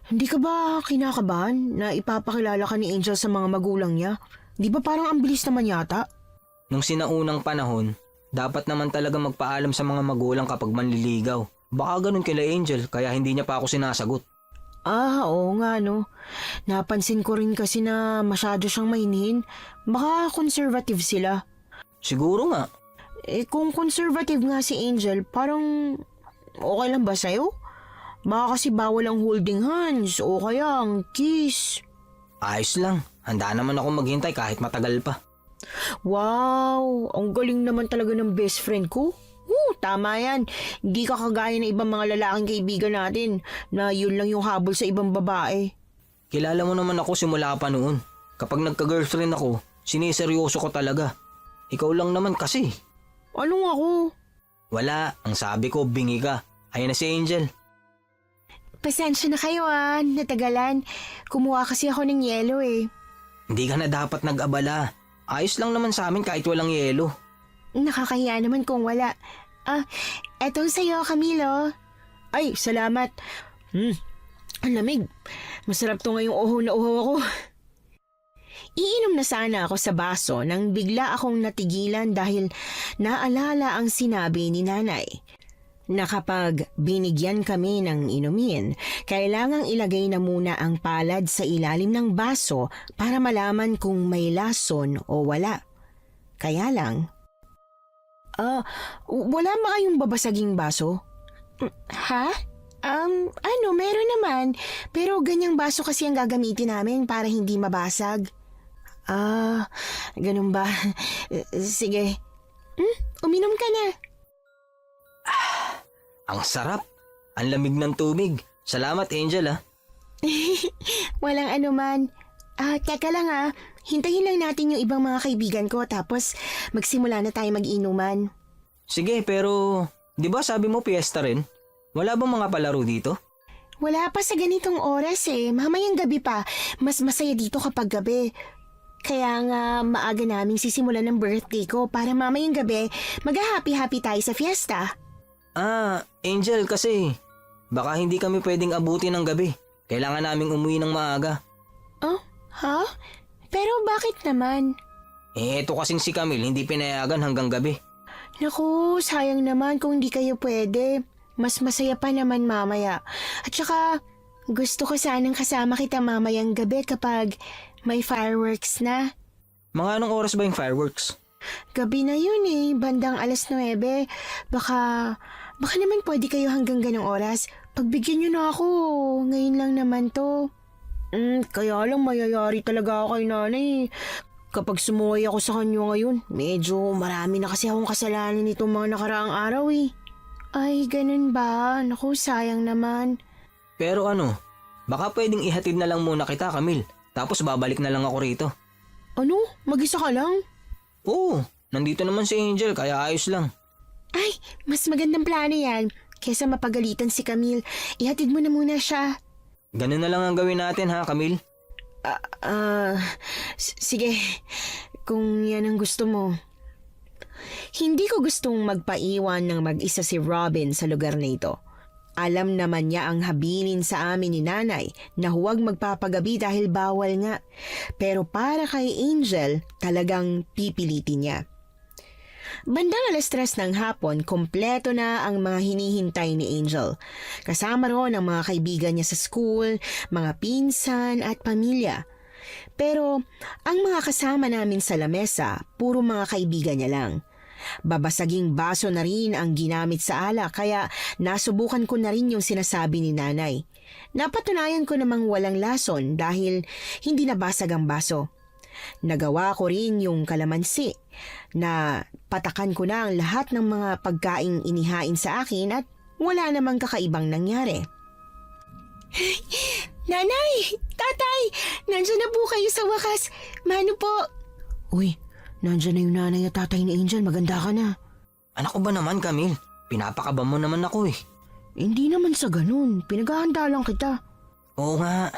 hindi ka ba kinakabahan na ipapakilala ka ni Angel sa mga magulang niya? Di ba parang ang bilis naman yata? Nung sinaunang panahon, dapat naman talaga magpaalam sa mga magulang kapag manliligaw. Baka ganun kila Angel, kaya hindi niya pa ako sinasagot. Oo nga no. Napansin ko rin kasi na masyado siyang mahinhin. Baka conservative sila. Siguro nga. Kung conservative nga si Angel, parang okay lang ba sa'yo? Baka kasi bawal ang holding hands o kaya ang kiss. Ayos lang. Handa naman ako maghintay kahit matagal pa. Wow, ang galing naman talaga ng best friend ko. Tama yan. Hindi ka kagaya ng ibang mga lalaking kaibigan natin na yun lang yung habol sa ibang babae. Kilala mo naman ako simula pa noon. Kapag nagka-girlfriend ako, siniseryoso ko talaga. Ikaw lang naman kasi. Anong ako? Wala, ang sabi ko, bingi ka. Ayan na si Angel. Pasensya na kayo natagalan. Kumuha kasi ako ng yelo eh. Hindi ka na dapat nag-abala. Ayos lang naman sa amin kahit walang yelo. Nakakahiya naman kung wala. Eto sa'yo, Camilo. Ay, salamat. Ang lamig. Masarap to ngayong uho na uho ako. Iinom na sana ako sa baso nang bigla akong natigilan dahil naalala ang sinabi ni nanay. Na kapag binigyan kami ng inumin, kailangang ilagay na muna ang palad sa ilalim ng baso para malaman kung may lason o wala. Kaya lang, wala ba kayong babasaging baso? Ha? Meron naman. Pero ganyang baso kasi ang gagamitin namin para hindi mabasag. Ganun ba? Sige. Uminom ka na. Ang sarap. Ang lamig ng tubig. Salamat, Angel Walang anuman. Teka lang hintayin lang natin yung ibang mga kaibigan ko tapos magsimula na tayo mag-inuman. Sige, pero di ba sabi mo piyesta rin? Wala bang mga palaro dito? Wala pa sa ganitong oras Mamayang gabi pa. Mas masaya dito kapag gabi. Kaya nga maaga naming sisimulan ng birthday ko para mamayang gabi mag-happy-happy tayo sa fiesta. Angel kasi baka hindi kami pwedeng abutin ng gabi. Kailangan naming umuwi ng maaga. Ha? Pero bakit naman? Ito kasing si Camille hindi pinayagan hanggang gabi. Naku, sayang naman kung hindi kayo pwede. Mas masaya pa naman mamaya. At saka, gusto ko sanang kasama kita mamayang gabi kapag may fireworks na. Mga anong oras ba yung fireworks? Gabi na yun bandang 9:00. Baka naman pwede kayo hanggang ganong oras. Pagbigyan nyo na ako, ngayon lang naman to. Kaya lang mayayari talaga ako kay nanay. Kapag sumuway ako sa kanyo ngayon, medyo marami na kasi akong kasalanan nitong mga nakaraang araw Ay, ganun ba? Naku, sayang naman. Pero baka pwedeng ihatid na lang muna kita, Camille. Tapos babalik na lang ako rito. Ano? Mag-isa ka lang? Oo, nandito naman si Angel kaya ayos lang. Ay, mas magandang plano yan. Kesa mapagalitan si Camille, ihatid mo na muna siya. Ganun na lang ang gawin natin ha, Camille? Sige, kung yan ang gusto mo. Hindi ko gustong magpaiwan ng mag-isa si Robin sa lugar na ito. Alam naman niya ang habilin sa amin ni nanay na huwag magpapagabi dahil bawal nga. Pero para kay Angel, talagang pipilitin niya. Bandang 3:00 ng hapon, kompleto na ang mga hinihintay ni Angel. Kasama roon ang mga kaibigan niya sa school, mga pinsan at pamilya. Pero ang mga kasama namin sa lamesa, puro mga kaibigan niya lang. Babasaging baso na rin ang ginamit sa alak kaya nasubukan ko na rin yung sinasabi ni nanay. Napatunayan ko namang walang lason dahil hindi nabasag ang baso. Nagawa ko rin yung kalamansi na patakan ko na ang lahat ng mga pagkaing inihain sa akin at wala namang kakaibang nangyari. Nanay! Tatay! Nandiyan na po kayo sa wakas. Mano po? Uy, nandiyan na yung nanay at tatay ni Angel. Maganda ka na. Anak ko ba naman, Camille? Pinapakaba mo naman ako eh. Hindi naman sa ganun. Pinaghahanda lang kita. Oo nga.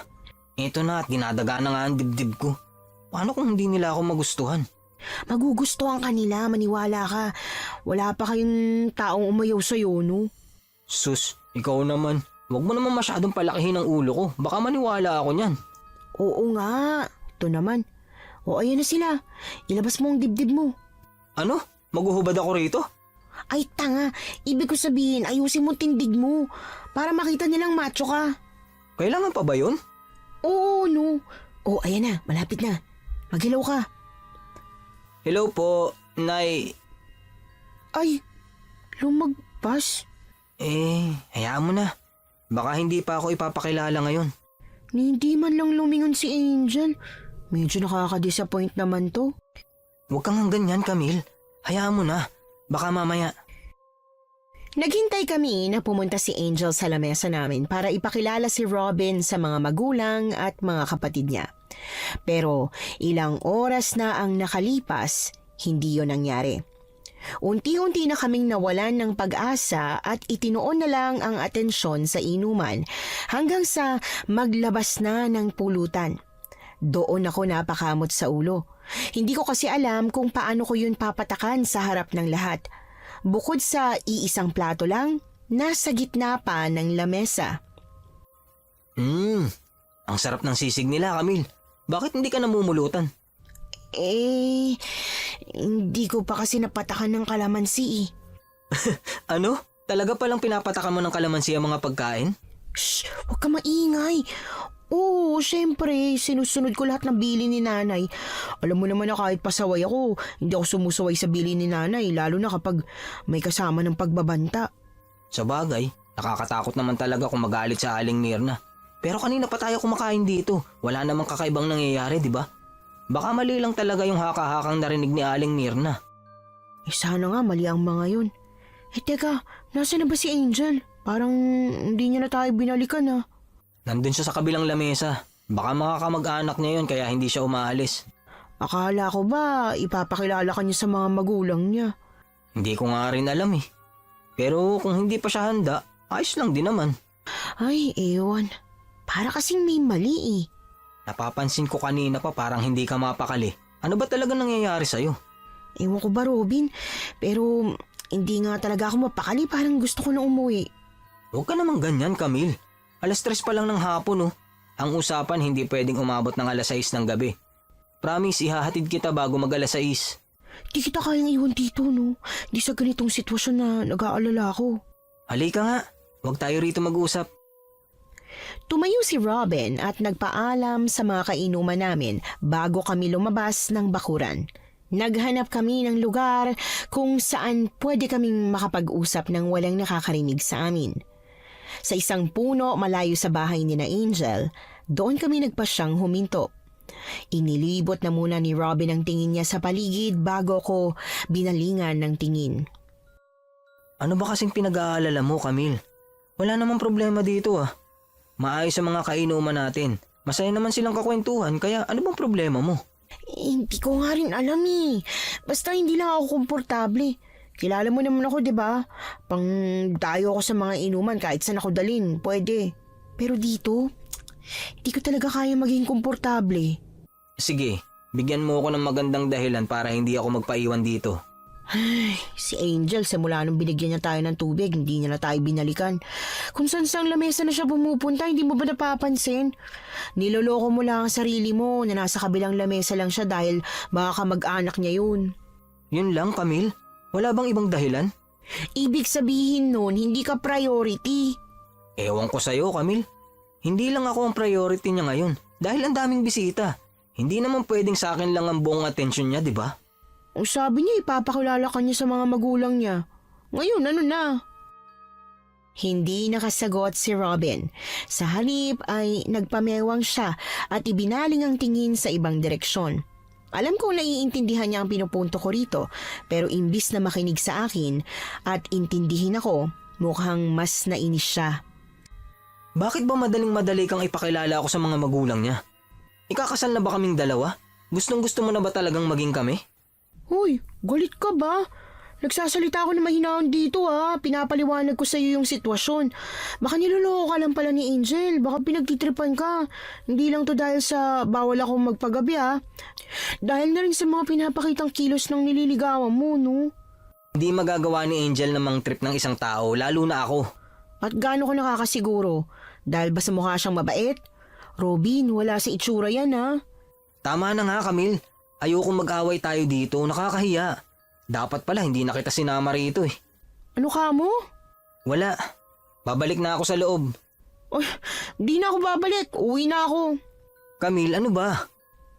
Ito na at dinadaga na nga ang dibdib ko. Paano kung hindi nila ako magustuhan? Magugustuhan ka nila, maniwala ka. Wala pa kayong taong umayaw sa'yo, no? Sus, ikaw naman. Huwag mo naman masyadong palakihin ang ulo ko. Baka maniwala ako niyan. Oo nga. Ito naman. O ayan na sila. Ilabas mo ang dibdib mo. Ano? Maguhubad ako rito? Ay tanga, ibig ko sabihin ayusin mo tindig mo para makita nilang macho ka. Kailangan pa ba yun? Oo, no. O ayan na, malapit na. Maghilaw ka. Hello po, Nay. Ay, lumagpas. Hayaan mo na. Baka hindi pa ako ipapakilala ngayon. Hindi man lang lumingon si Angel. Medyo nakaka-disappoint naman to. Huwag kang ganyan, Camille. Hayaan mo na. Baka mamaya. Naghintay kami na pumunta si Angel sa lamesa namin para ipakilala si Robin sa mga magulang at mga kapatid niya. Pero ilang oras na ang nakalipas, hindi yon nangyari. Unti-unti na kaming nawalan ng pag-asa at itinoon na lang ang atensyon sa inuman hanggang sa maglabas na ng pulutan. Doon ako napakamot sa ulo. Hindi ko kasi alam kung paano ko yun papatakan sa harap ng lahat. Bukod sa iisang plato lang, nasa gitna pa ng lamesa. Ang sarap ng sisig nila, Camille. Bakit hindi ka namumulutan? Hindi ko pa kasi napatakan ng kalamansi eh. Ano? Talaga palang pinapatakan mo ng kalamansi ang mga pagkain? Shh! Huwag ka maingay. Oo, syempre, sinusunod ko lahat ng bili ni nanay. Alam mo naman na kahit pasaway ako, hindi ako sumusaway sa bili ni nanay, lalo na kapag may kasama ng pagbabanta. Sa bagay, nakakatakot naman talaga kung magalit sa Aling Mirna. Pero kanina pa tayo kumakain dito. Wala namang kakaibang nangyayari, di ba? Baka mali lang talaga yung haka-hakang narinig ni Aling Mirna. Sana nga mali ang mga yun. Teka, nasa na ba si Angel? Parang hindi niya na tayo binalikan ah. Nandun siya sa kabilang lamesa. Baka mga kamag-anak niya yun kaya hindi siya umaalis. Akala ko ba ipapakilala ka niya sa mga magulang niya? Hindi ko nga rin alam eh. Pero kung hindi pa siya handa, ayos lang din naman. Ay, ewan. Para kasing may mali eh. Napapansin ko kanina pa parang hindi ka mapakali. Ano ba talaga nangyayari sa'yo? Ewan ko ba, Robin? Pero hindi nga talaga ako mapakali. Parang gusto ko na umuwi. Huwag ka namang ganyan, Camille. 3:00 pa lang ng hapon, oh. Ang usapan hindi pwedeng umabot ng 6:00 ng gabi. Promise, ihahatid kita bago mag 6:00. Di kita kayang iwan dito, no? Di sa ganitong sitwasyon na nag-aalala ako. Halika nga. Huwag tayo rito mag-usap. Tumayo si Robin at nagpaalam sa mga kainuman namin bago kami lumabas ng bakuran. Naghanap kami ng lugar kung saan pwede kaming makapag-usap ng walang nakakarinig sa amin. Sa isang puno malayo sa bahay ni na Angel, doon kami nagpasyang huminto. Inilibot na muna ni Robin ang tingin niya sa paligid bago ko binalingan ng tingin. Ano ba kasing pinag-aalala mo, Camille? Wala namang problema dito ah. Maayos sa mga kainuman natin. Masaya naman silang kakwentuhan kaya ano bang problema mo? Hindi ko nga rin alam eh. Basta hindi lang ako komportable. Kilala mo naman ako, di ba? Pang dayo ako sa mga inuman kahit saan ako dalin, pwede. Pero dito, hindi ko talaga kaya maging komportable. Sige, bigyan mo ako ng magandang dahilan para hindi ako magpaiwan dito. Ay, si Angel, simula nung binigyan niya tayo ng tubig, hindi niya na tayo binalikan. Kung saan sang lamesa na siya pumupunta, hindi mo ba napapansin? Niloloko mo lang ang sarili mo na nasa kabilang lamesa lang siya dahil baka kamag-anak niya yun. Yun lang, Camille? Wala bang ibang dahilan? Ibig sabihin nun, hindi ka priority. Ewan ko sa'yo, Camille. Hindi lang ako ang priority niya ngayon dahil ang daming bisita. Hindi naman pwedeng sa akin lang ang buong atensyon niya, di ba? Ang sabi niya ipapakilala ka niya sa mga magulang niya. Ngayon, ano na? Hindi nakasagot si Robin. Sa halip ay nagpamewang siya at ibinaling ang tingin sa ibang direksyon. Alam kong naiintindihan niya ang pinupunto ko rito, pero imbis na makinig sa akin at intindihin ako, mukhang mas nainis siya. Bakit ba madaling-madali kang ipakilala ako sa mga magulang niya? Ikakasal na ba kaming dalawa? Gustong-gusto mo na ba talagang maging kami? Hoy, galit ka ba? Nagsasalita ako na mahinahon dito Pinapaliwanag ko sa iyo yung sitwasyon. Baka niloloko ka lang pala ni Angel. Baka pinagtitripan ka. Hindi lang to dahil sa bawal akong magpagabi Dahil na rin sa mga pinapakitang kilos ng nililigawan mo, no? Hindi magagawa ni Angel namang trip ng isang tao, lalo na ako. At gaano ka nakakasiguro? Dahil ba sa mukha siyang mabait? Robin, wala sa itsura yan Tama na nga, Camille. Ayokong mag-away tayo dito, nakakahiya. Dapat pala hindi na kita sinama rito Ano ka mo? Wala. Babalik na ako sa loob. Ay, di na ako babalik. Uwi na ako. Camille, ano ba?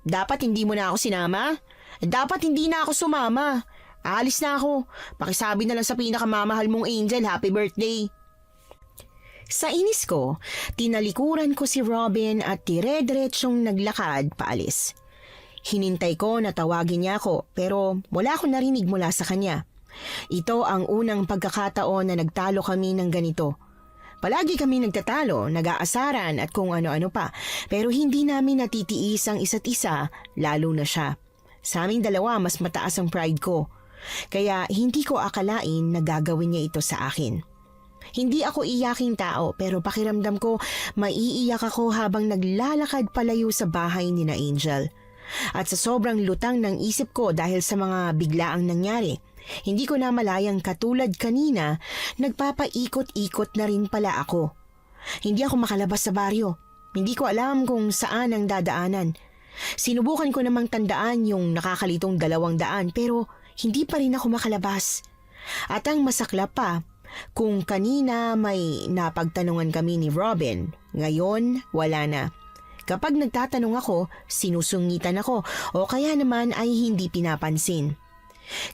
Dapat hindi mo na ako sinama? Dapat hindi na ako sumama. Aalis na ako. Pakisabi na lang sa pinakamamahal mong Angel, happy birthday. Sa inis ko, tinalikuran ko si Robin at dire-diretsyong naglakad paalis. Hinintay ko na tawagin niya ako pero wala akong narinig mula sa kanya. Ito ang unang pagkakataon na nagtalo kami ng ganito. Palagi kami nagtatalo, nag-aasaran at kung ano-ano pa pero hindi namin natitiis ang isa't isa, lalo na siya. Sa aming dalawa mas mataas ang pride ko. Kaya hindi ko akalain na gagawin niya ito sa akin. Hindi ako iyaking tao pero pakiramdam ko maiiyak ako habang naglalakad palayo sa bahay ni na Angel. At sa sobrang lutang ng isip ko dahil sa mga biglaang nangyari, hindi ko na malayang katulad kanina, nagpapaikot-ikot na rin pala ako. Hindi ako makalabas sa baryo. Hindi ko alam kung saan ang dadaanan. Sinubukan ko namang tandaan yung nakakalitong 200 pero hindi pa rin ako makalabas. At ang masaklap pa, kung kanina may napagtanungan kami ni Robin, ngayon wala na. Kapag nagtatanong ako, sinusungitan ako o kaya naman ay hindi pinapansin.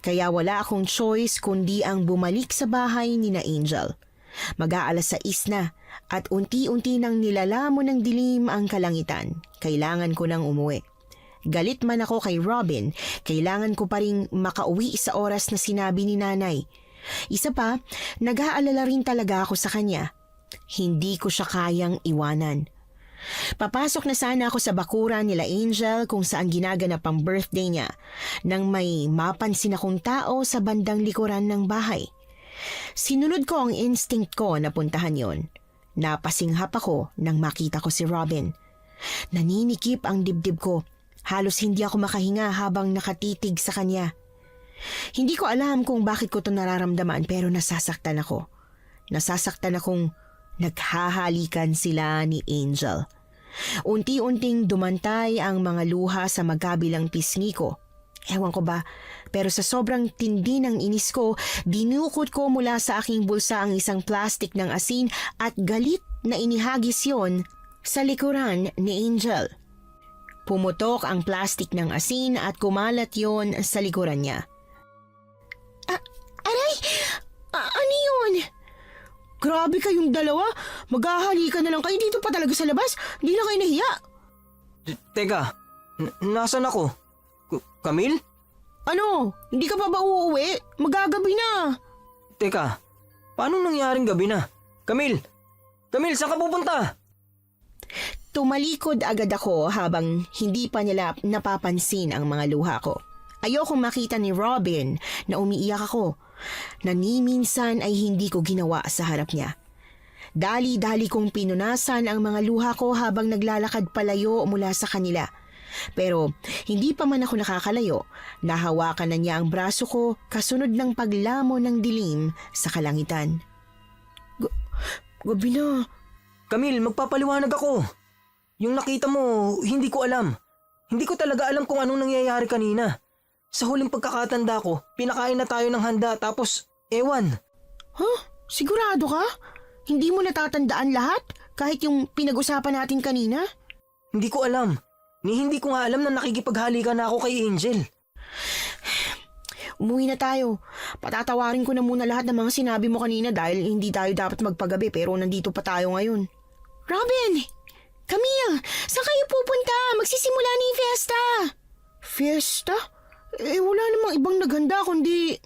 Kaya wala akong choice kundi ang bumalik sa bahay ni na Angel. Mag-aalas 6 na at unti-unti nang nilalamon ng dilim ang kalangitan. Kailangan ko nang umuwi. Galit man ako kay Robin, kailangan ko pa ring makauwi sa oras na sinabi ni nanay. Isa pa, nag-aalala rin talaga ako sa kanya. Hindi ko siya kayang iwanan. Papasok na sana ako sa bakuran nila Angel kung saan ginaganap ang birthday niya nang may mapansin akong tao sa bandang likuran ng bahay. Sinunod ko ang instinct ko na puntahan yon. Napasinghap ako nang makita ko si Robin. Naninikip ang dibdib ko. Halos hindi ako makahinga habang nakatitig sa kanya. Hindi ko alam kung bakit ko ito nararamdaman pero nasasaktan ako. Nasasaktan akong naghahalikan sila ni Angel. Unti-unting dumantay ang mga luha sa magkabilang pisngi ko. Ewan ko ba, pero sa sobrang tindi ng inis ko, dinukot ko mula sa aking bulsa ang isang plastik ng asin at galit na inihagis yon sa likuran ni Angel. Pumutok ang plastik ng asin at kumalat yon sa likuran niya. Aray! Ano yun? Grabe kayong dalawa. Maghahalikan na lang kayo dito pa talaga sa labas. Hindi na kayo nahiya. Teka, nasan ako? Camille? Ano? Hindi ka pa ba uuwi? Magagabi na. Teka, paano nangyaring gabi na? Camille! Camille, saan ka pupunta? Tumalikod agad ako habang hindi pa nila napapansin ang mga luha ko. Ayokong makita ni Robin na umiiyak ako, na ni minsan ay hindi ko ginawa sa harap niya. Dali-dali kong pinunasan ang mga luha ko habang naglalakad palayo mula sa kanila. Pero hindi pa man ako nakakalayo, nahawakan na niya ang braso ko kasunod ng paglamon ng dilim sa kalangitan. Gabi na. Camille, magpapaliwanag ako. Yung nakita mo, hindi ko alam. Hindi ko talaga alam kung anong nangyayari kanina. Sa huling pagkakatanda ko, pinakain na tayo ng handa tapos, ewan. Huh? Sigurado ka? Hindi mo natatandaan lahat? Kahit yung pinag-usapan natin kanina? Hindi ko alam. Ni hindi ko nga alam na nakikipaghalikan na ako kay Angel. Umuwi na tayo. Patatawarin ko na muna lahat ng mga sinabi mo kanina dahil hindi tayo dapat magpagabi pero nandito pa tayo ngayon. Robin! Camille! Saan kayo pupunta? Magsisimula na yung fiesta! Fiesta? Wala namang ibang naghanda kundi...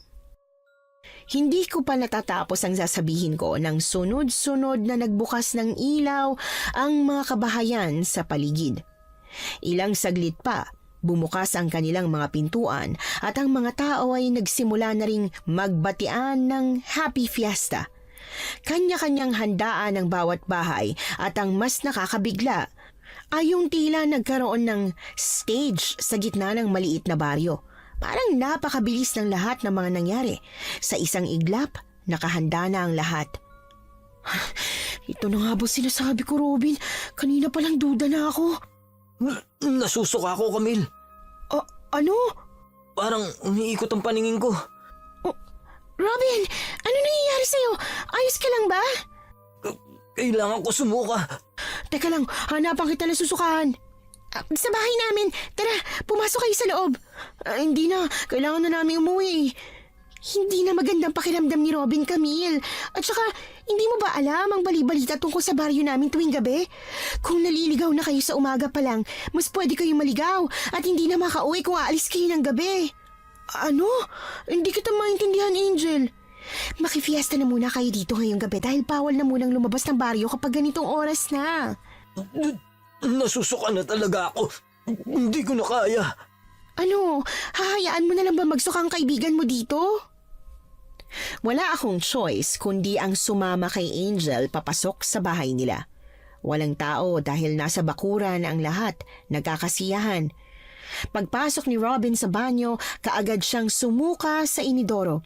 Hindi ko pa natatapos ang sasabihin ko nang sunod-sunod na nagbukas ng ilaw ang mga kabahayan sa paligid. Ilang saglit pa, bumukas ang kanilang mga pintuan at ang mga tao ay nagsimula na ring magbatian ng Happy Fiesta. Kanya-kanyang handaan ng bawat bahay at ang mas nakakabigla ay yung tila nagkaroon ng stage sa gitna ng maliit na baryo. Parang napakabilis ng lahat ng mga nangyari. Sa isang iglap, nakahanda na ang lahat. Ito na nga ba sinasabi ko, Robin? Kanina palang duda na ako. Nasusuka ako, Camille. Ano? Parang umiikot ang paningin ko. Robin, ano nangyayari sa'yo? Ayos ka lang ba? Kailangan ko sumuka. Teka lang, hanapan kita na susukahan. Sa bahay namin. Tara, pumasok kayo sa loob. Hindi na, kailangan na namin umuwi. Hindi na magandang pakiramdam ni Robin, Camille. At saka, hindi mo ba alam ang bali-balita tungkol sa baryo namin tuwing gabi? Kung naliligaw na kayo sa umaga pa lang, mas pwede kayong maligaw at hindi na makauwi kung aalis kayo ng gabi. Ano? Hindi kita maintindihan, Angel. Makifiesta na muna kayo dito ngayong gabi dahil bawal na munang lumabas ng baryo kapag ganitong oras na. Nasusuka na talaga ako. Hindi ko na kaya. Ano? Hahayaan mo na lang ba magsuka ang kaibigan mo dito? Wala akong choice kundi ang sumama kay Angel papasok sa bahay nila. Walang tao dahil nasa bakuran ang lahat, nagkakasiyahan. Pagpasok ni Robin sa banyo, kaagad siyang sumuka sa inidoro.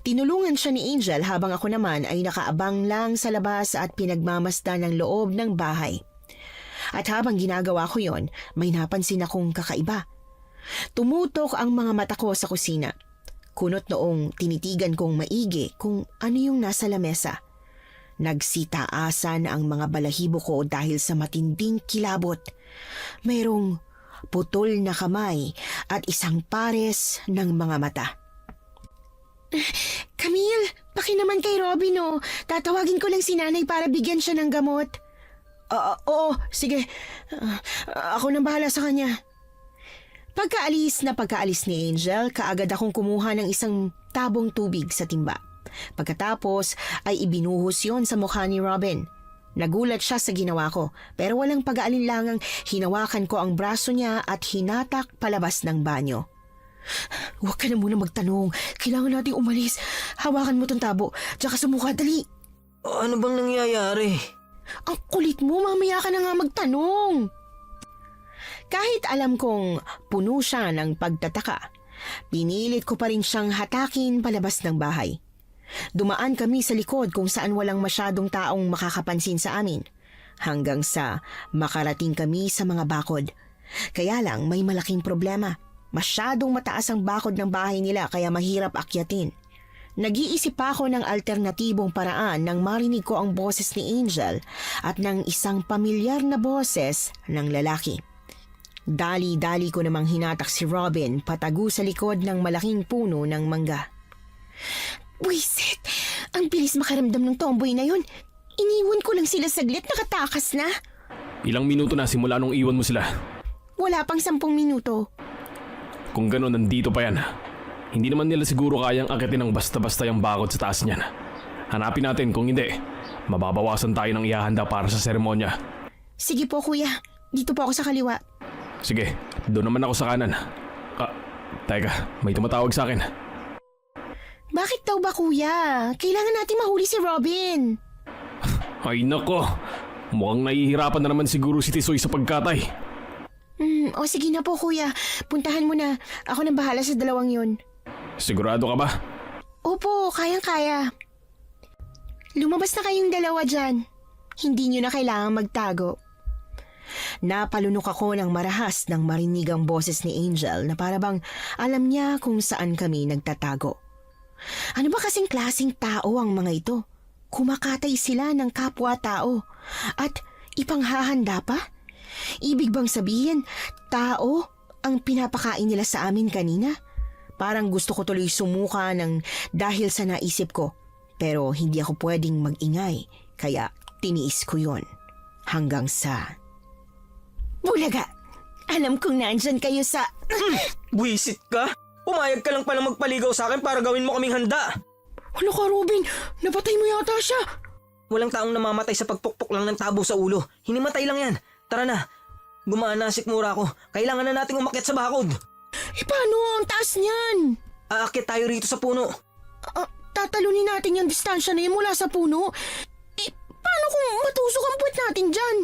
Tinulungan siya ni Angel habang ako naman ay nakaabang lang sa labas at pinagmamasdan ng loob ng bahay. At habang ginagawa ko yon, may napansin akong kakaiba. Tumutok ang mga mata ko sa kusina. Kunot noong tinitigan kong maigi kung ano yung nasa lamesa. Nagsitaasan ang mga balahibo ko dahil sa matinding kilabot. Mayroong putol na kamay at isang pares ng mga mata. Camille, naman kay Robin oh. Tatawagin ko lang si nanay para bigyan siya ng gamot. Oo, sige. Ako nang bahala sa kanya. Pagkaalis ni Angel, kaagad akong kumuha ng isang tabong tubig sa timba. Pagkatapos ay ibinuhos yon sa mukha ni Robin. Nagulat siya sa ginawa ko, pero walang pag-aalinlangang hinawakan ko ang braso niya at hinatak palabas ng banyo. Huwag ka na muna magtanong. Kailangan nating umalis. Hawakan mo tong tabo, tsaka sumuka, dali. Ano bang nangyayari? Ang kulit mo, mamaya ka na nga magtanong. Kahit alam kong puno siya ng pagtataka, pinilit ko pa rin siyang hatakin palabas ng bahay. Dumaan kami sa likod kung saan walang masyadong taong makakapansin sa amin, hanggang sa makarating kami sa mga bakod. Kaya lang may malaking problema. Masyadong mataas ang bakod ng bahay nila kaya mahirap akyatin. Nag-iisip pa ako ng alternatibong paraan nang marinig ko ang boses ni Angel at ng isang pamilyar na boses ng lalaki. Dali-dali ko namang hinatak si Robin patago sa likod ng malaking puno ng mangga. Buisit! Ang bilis makaramdam ng tomboy na yun. Iniwan ko lang sila saglit, nakatakas na. Ilang minuto na simula nung iwan mo sila. Wala pang 10 minuto. Kung gano'n, nandito pa yan. Hindi naman nila siguro kayang akitin ng basta-basta yung bakod sa taas niyan. Hanapin natin, kung hindi, mababawasan tayo ng ihahanda para sa seremonya. Sige po kuya, dito po ako sa kaliwa. Sige, doon naman ako sa kanan. Teka, may tumatawag sa akin. Bakit daw ba kuya? Kailangan natin mahuli si Robin. Ay nako, mukhang nahihirapan na naman siguro si Tisoy sa pagkatay. O sige na po kuya, puntahan mo na. Ako nang bahala sa dalawang yun. Sigurado ka ba? Opo, kayang-kaya. Lumabas na kayong dalawa dyan. Hindi nyo na kailangang magtago. Napalunok ako ng marahas nang marinig ang boses ni Angel na parabang alam niya kung saan kami nagtatago. Ano ba kasing klaseng tao ang mga ito? Kumakatay sila ng kapwa-tao at ipanghahanda pa? Ibig bang sabihin, tao ang pinapakain nila sa amin kanina? Parang gusto ko tuloy sumuka ng dahil sa naisip ko. Pero hindi ako pwedeng mag-ingay, kaya tiniis ko yon. Hanggang sa... Bulaga! Alam kong nandyan kayo sa... Buwisit ka? Pumayag ka lang pala magpaligaw sa akin para gawin mo kaming handa. Hala ka, Robin! Napatay mo yata siya! Walang taong namamatay sa pagpukpok lang ng tabo sa ulo. Hinimatay lang yan. Tara na. Gumaan na sikmura ko. Kailangan na nating umakyat sa bakod. Paano? Ang taas niyan! Aakyat tayo rito sa puno. Tatalunin natin yung distansya na yun mula sa puno. Paano kung matusok ang puwet natin dyan?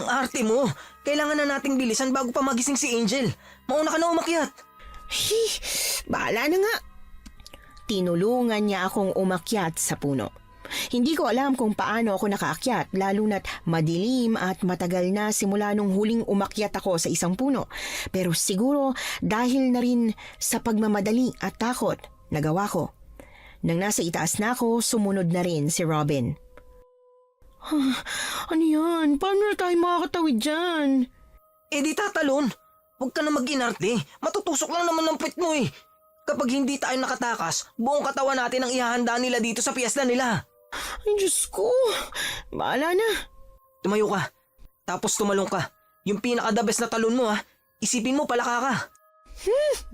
Ang arte mo. Kailangan na nating bilisan bago pa magising si Angel. Mauna ka na umakyat. Bahala na nga. Tinulungan niya akong umakyat sa puno. Hindi ko alam kung paano ako nakaakyat, lalo na't madilim at matagal na simula nung huling umakyat ako sa isang puno. Pero siguro dahil na rin sa pagmamadali at takot, nagawa ko. Nang nasa itaas na ako, sumunod na rin si Robin. Ano yan? Paano na tayo makakatawid dyan? Eh di tatalon. Huwag ka na mag-inarte. Matutusok lang naman ng puwet mo eh. Kapag hindi tayo nakatakas, buong katawan natin ang ihahanda nila dito sa piyesta nila. Ay, Diyos ko. Bahala na. Tumayo ka. Tapos tumalong ka. Yung pinaka-the best na talon mo isipin mo palaka ka.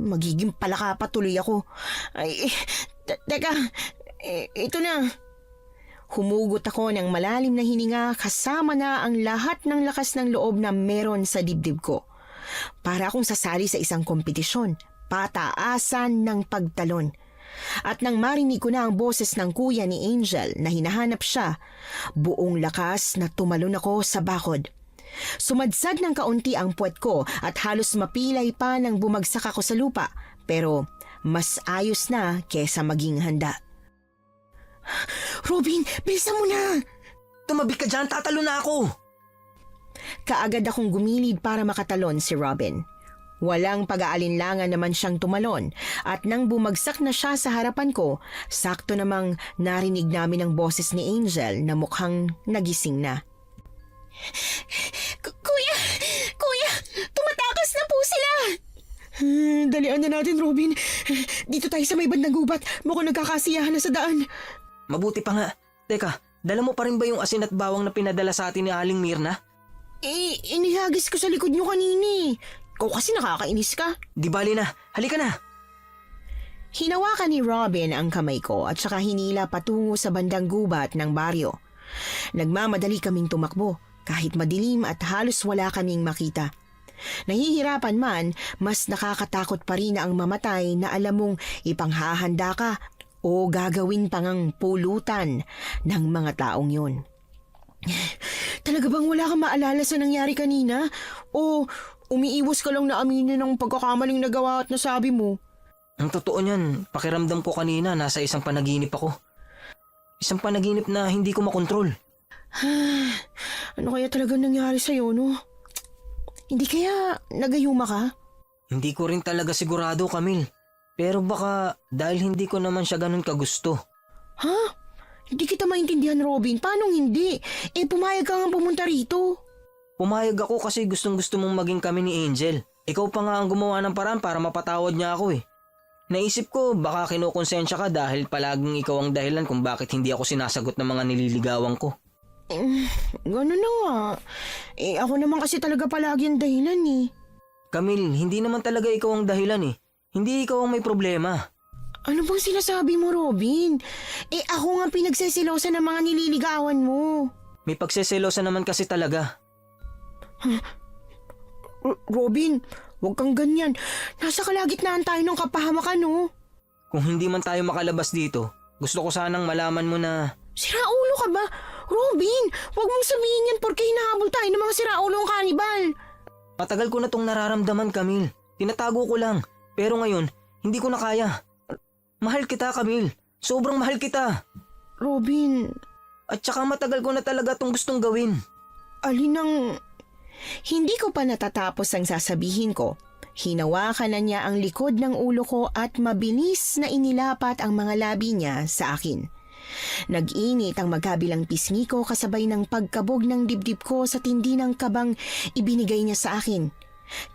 Magiging palaka pa tuloy ako. Ay, teka. Ito na. Humugot ako ng malalim na hininga kasama na ang lahat ng lakas ng loob na meron sa dibdib ko. Para akong sasali sa isang kompetisyon. Pataasan ng pagtalon. At nang marinig ko na ang boses ng kuya ni Angel na hinahanap siya, buong lakas na tumalon ako sa bakod. Sumadsad ng kaunti ang puwet ko at halos mapilay pa nang bumagsak ako sa lupa, pero mas ayos na kesa maging handa. Robin, bilisan mo na! Tumabi ka dyan, tatalo na ako. Kaagad akong gumilid para makatalon si Robin. Walang pag-aalinlangan naman siyang tumalon at nang bumagsak na siya sa harapan ko, sakto namang narinig namin ang boses ni Angel na mukhang nagising na. Kuya, tumatakas na po sila! Dalian na natin, Robin. Dito tayo sa may bandang gubat. Mukhang nagkakasiyahan na sa daan. Mabuti pa nga. Teka, dala mo pa rin ba yung asin at bawang na pinadala sa atin ni Aling Mirna? Inihagis ko sa likod niyo kanini. Ikaw kasi nakakainis ka. Di bali na, halika na. Hinawakan ni Robin ang kamay ko at saka hinila patungo sa bandang gubat ng baryo. Nagmamadali kaming tumakbo kahit madilim at halos wala kaming makita. Nahihirapan man, mas nakakatakot pa rin na ang mamatay na alam mong ipanghahanda ka o gagawin pang ang pulutan ng mga taong yun. Talaga bang wala kang maalala sa nangyari kanina? O umiiwas ka lang na aminin ng pagkakamaling nagawa at nasabi mo? Ang totoo niyan, pakiramdam ko kanina nasa isang panaginip ako. Isang panaginip na hindi ko makontrol. Ano kaya talaga nangyari sa'yo, no? Hindi kaya nagayuma ka? Hindi ko rin talaga sigurado, Camille. Pero baka dahil hindi ko naman siya ganun kagusto. Ha? Hindi kita maintindihan, Robin. Paano hindi? Pumayag ka nga pumunta rito. Pumayag ako kasi gustong-gusto mong maging kami ni Angel. Ikaw pa nga ang gumawa ng paraan para mapatawad niya ako eh. Naisip ko baka kinukonsensya ka dahil palaging ikaw ang dahilan kung bakit hindi ako sinasagot ng mga nililigawan ko. Ganun na nga. Ako naman kasi talaga palagi ang dahilan eh. Camille, hindi naman talaga ikaw ang dahilan eh. Hindi ikaw ang may problema. Ano bang sinasabi mo, Robin? Ako nga pinagsesilosa ng mga nililigawan mo. May pagseselosa naman kasi talaga. Robin, huwag kang ganyan. Nasa kalagitnaan tayo ng kapahamakan, no? Kung hindi man tayo makalabas dito, gusto ko sanang malaman mo na... Siraulo ka ba? Robin, huwag mong sabihin yan porque hinahabol tayo ng mga siraulong kanibal. Matagal ko na tong nararamdaman, Camille. Tinatago ko lang. Pero ngayon, hindi ko na kaya. Mahal kita, Camille. Sobrang mahal kita. Robin... At saka matagal ko na talaga tong gustong gawin. Alin ang... Hindi ko pa natatapos ang sasabihin ko. Hinawakan na niya ang likod ng ulo ko at mabilis na inilapat ang mga labi niya sa akin. Nag-init ang magkabilang pisngi ko kasabay ng pagkabog ng dibdib ko sa tindi ng kabang ibinigay niya sa akin.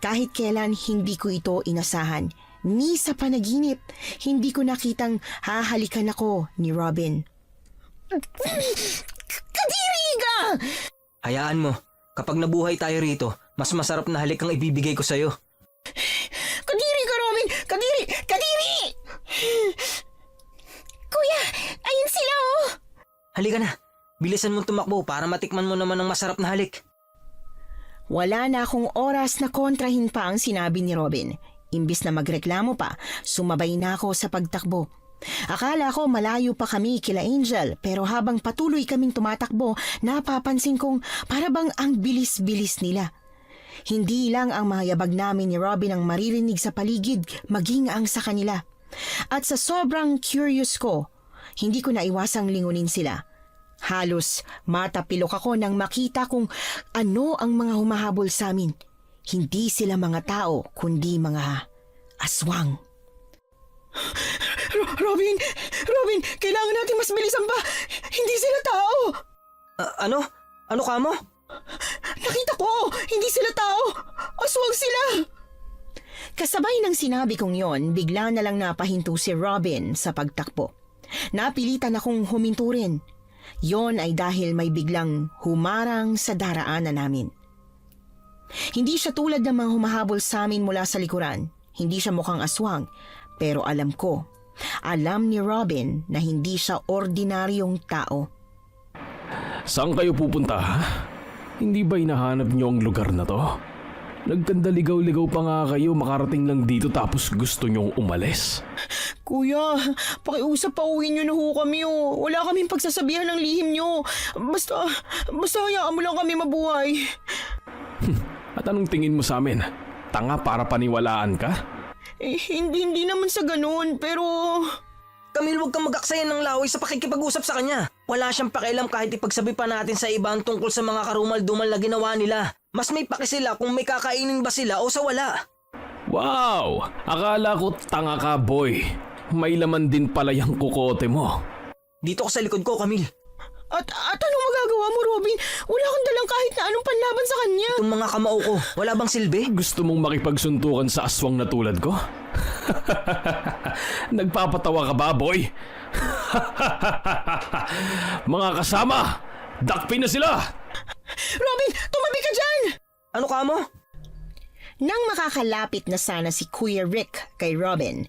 Kahit kailan hindi ko ito inasahan. Ni sa panaginip, hindi ko nakitang hahalikan ako ni Robin. Kadiri ka! Hayaan mo, kapag nabuhay tayo rito, mas masarap na halik ang ibibigay ko sa'yo. Kadiri ka, Robin! Kadiri! Kadiri! Kuya, ayun sila oh! Halika na, bilisan mong tumakbo para matikman mo naman ang masarap na halik. Wala na akong oras na kontrahin pa ang sinabi ni Robin. Imbis na magreklamo pa, sumabay na ako sa pagtakbo. Akala ko malayo pa kami kila Angel, pero habang patuloy kaming tumatakbo, napapansin kong para bang ang bilis-bilis nila. Hindi lang ang mga yabag namin ni Robin ang maririnig sa paligid, maging ang sa kanila. At sa sobrang curious ko, hindi ko naiwasang lingunin sila. Halos matapilok ako nang makita kung ano ang mga humahabol sa amin. Hindi sila mga tao, kundi mga aswang. Robin! Robin! Kailangan natin mas bilisan pa! Hindi sila tao! Ano? Ano ka mo? Nakita ko! Hindi sila tao! Aswang sila! Kasabay ng sinabi kong yon, bigla na lang napahinto si Robin sa pagtakbo. Napilitan akong huminto rin. Yon ay dahil may biglang humarang sa daraanan namin. Hindi siya tulad ng mga humahabol sa amin mula sa likuran. Hindi siya mukhang aswang, pero alam ni Robin na hindi siya ordinaryong tao. Saan kayo pupunta? Hindi ba hinahanap niyo ang lugar na to? Nagkandaligaw-ligaw pa nga kayo makarating lang dito tapos gusto niyong umalis. Kuya, pakiusap pa uwi niyo na ho kami oh. Wala kaming pagsasabihan ng lihim niyo. Basta hayaan mo lang kami mabuhay. At anong tingin mo sa amin? Tanga para paniwalaan ka? Hindi naman sa ganun, pero... Camille, huwag kang mag-aksayan ng laway sa pakikipag-usap sa kanya. Wala siyang pakialam kahit ipagsabi pa natin sa iba ang tungkol sa mga karumal-dumal na ginawa nila. Mas may paki sila kung may kakainin ba sila o sa wala. Wow! Akala ko tanga ka, boy. May laman din pala yung kukote mo. Dito ka sa likod ko, Camille. At anong magagawa mo, Robin? Wala kang dalang kahit na anong panlaban sa kanya. Itong mga kamao ko, wala bang silbi? Gusto mong makipagsuntukan sa aswang na tulad ko? Nagpapatawa ka ba, boy? Mga kasama, dakpin na sila! Robin, tumabi ka dyan! Ano ka mo? Nang makakalapit na sana si Kuya Rick kay Robin,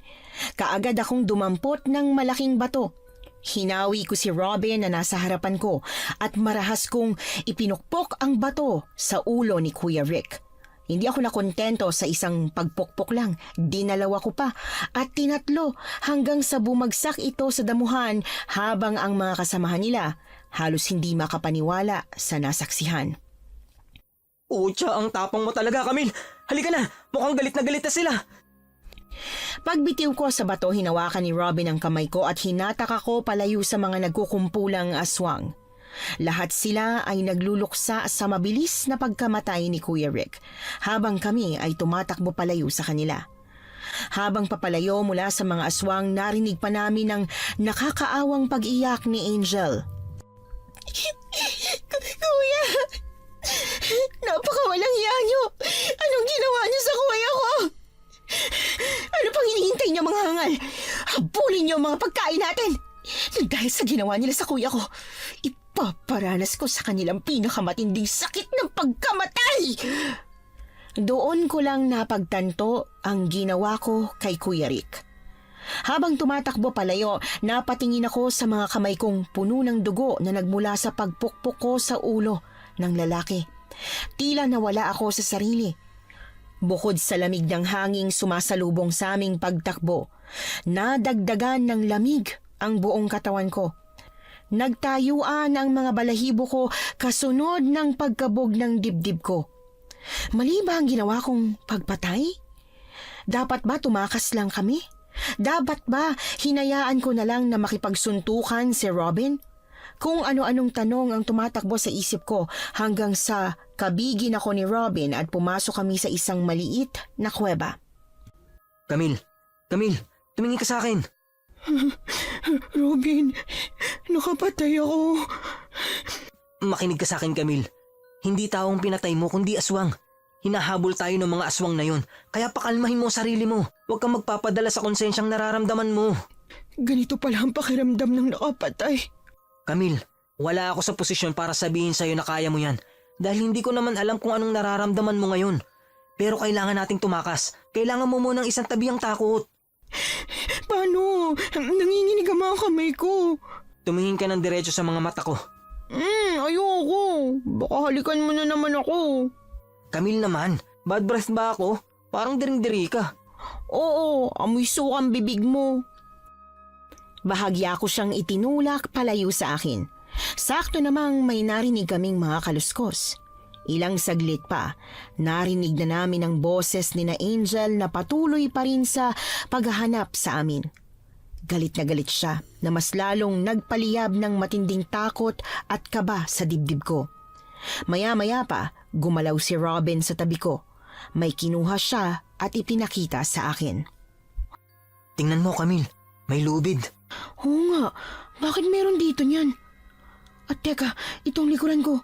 kaagad akong dumampot ng malaking bato. Hinawi ko si Robin na nasa harapan ko at marahas kong ipinukpok ang bato sa ulo ni Kuya Rick. Hindi ako nakontento sa isang pagpukpok lang. Dinalawa ko pa at tinatlo hanggang sa bumagsak ito sa damuhan habang ang mga kasamahan nila halos hindi makapaniwala sa nasaksihan. Utya, ang tapang mo talaga, Camille. Halika na, mukhang galit na sila. Pagbitiw ko sa bato, hinawakan ni Robin ang kamay ko at hinatak ako palayo sa mga nagkukumpulang aswang. Lahat sila ay nagluluksa sa mabilis na pagkamatay ni Kuya Rick, habang kami ay tumatakbo palayo sa kanila. Habang papalayo mula sa mga aswang, narinig pa namin ang nakakaawang pag-iyak ni Angel. Kuya! Napakawalang hiya niyo! Anong ginawa niyo sa kuya ko? Ano pang hinihintay niyo mga hangal? Habulin niyo ang mga pagkain natin! Dahil sa ginawa nila sa kuya ko, ipaparanas ko sa kanilang pinakamatinding sakit ng pagkamatay! Doon ko lang napagtanto ang ginawa ko kay Kuya Rick. Habang tumatakbo palayo, napatingin ako sa mga kamay kong puno ng dugo na nagmula sa pagpukpok ko sa ulo ng lalaki. Tila nawala ako sa sarili. Bukod sa lamig ng hanging sumasalubong sa aming pagtakbo, nadagdagan ng lamig ang buong katawan ko. Nagtayuan ang mga balahibo ko kasunod ng pagkabog ng dibdib ko. Mali ba ang ginawa kong pagpatay? Dapat ba tumakas lang kami? Dapat ba hinayaan ko na lang na makipagsuntukan si Robin? Kung ano-anong tanong ang tumatakbo sa isip ko hanggang sa kabigin ako ni Robin at pumasok kami sa isang maliit na kuweba. Camille, tumingin ka sa akin. Robin, nakapatay ako. Makinig ka sa akin, Camille. Hindi taong pinatay mo kundi aswang. Hinahabol tayo ng mga aswang na yon. Kaya pakalmahin mo ang sarili mo. Huwag kang magpapadala sa konsensyang nararamdaman mo. Ganito pala ang pakiramdam ng nakapatay. Camille, wala ako sa posisyon para sabihin sa'yo na kaya mo yan. Dahil hindi ko naman alam kung anong nararamdaman mo ngayon. Pero kailangan nating tumakas. Kailangan mo munang isang tabi ang takot. Paano? Nanginginig ang mga kamay ko. Tumingin ka ng diretso sa mga mata ko. Ayoko. Baka halikan mo na naman ako. Camille naman, bad breath ba ako? Parang diring-diri ka. Oo, amoy sukang bibig mo. Bahagya ko siyang itinulak palayo sa akin. Sakto namang may narinig kaming mga kaluskos. Ilang saglit pa, narinig na namin ang boses ni na Angel na patuloy pa rin sa paghahanap sa amin. Galit na galit siya na mas lalong nagpaliyab ng matinding takot at kaba sa dibdib ko. Maya-maya pa, gumalaw si Robin sa tabi ko. May kinuha siya at ipinakita sa akin. Tingnan mo, Camille. May lubid. Oo nga, bakit meron dito niyan? At teka, itong likuran ko.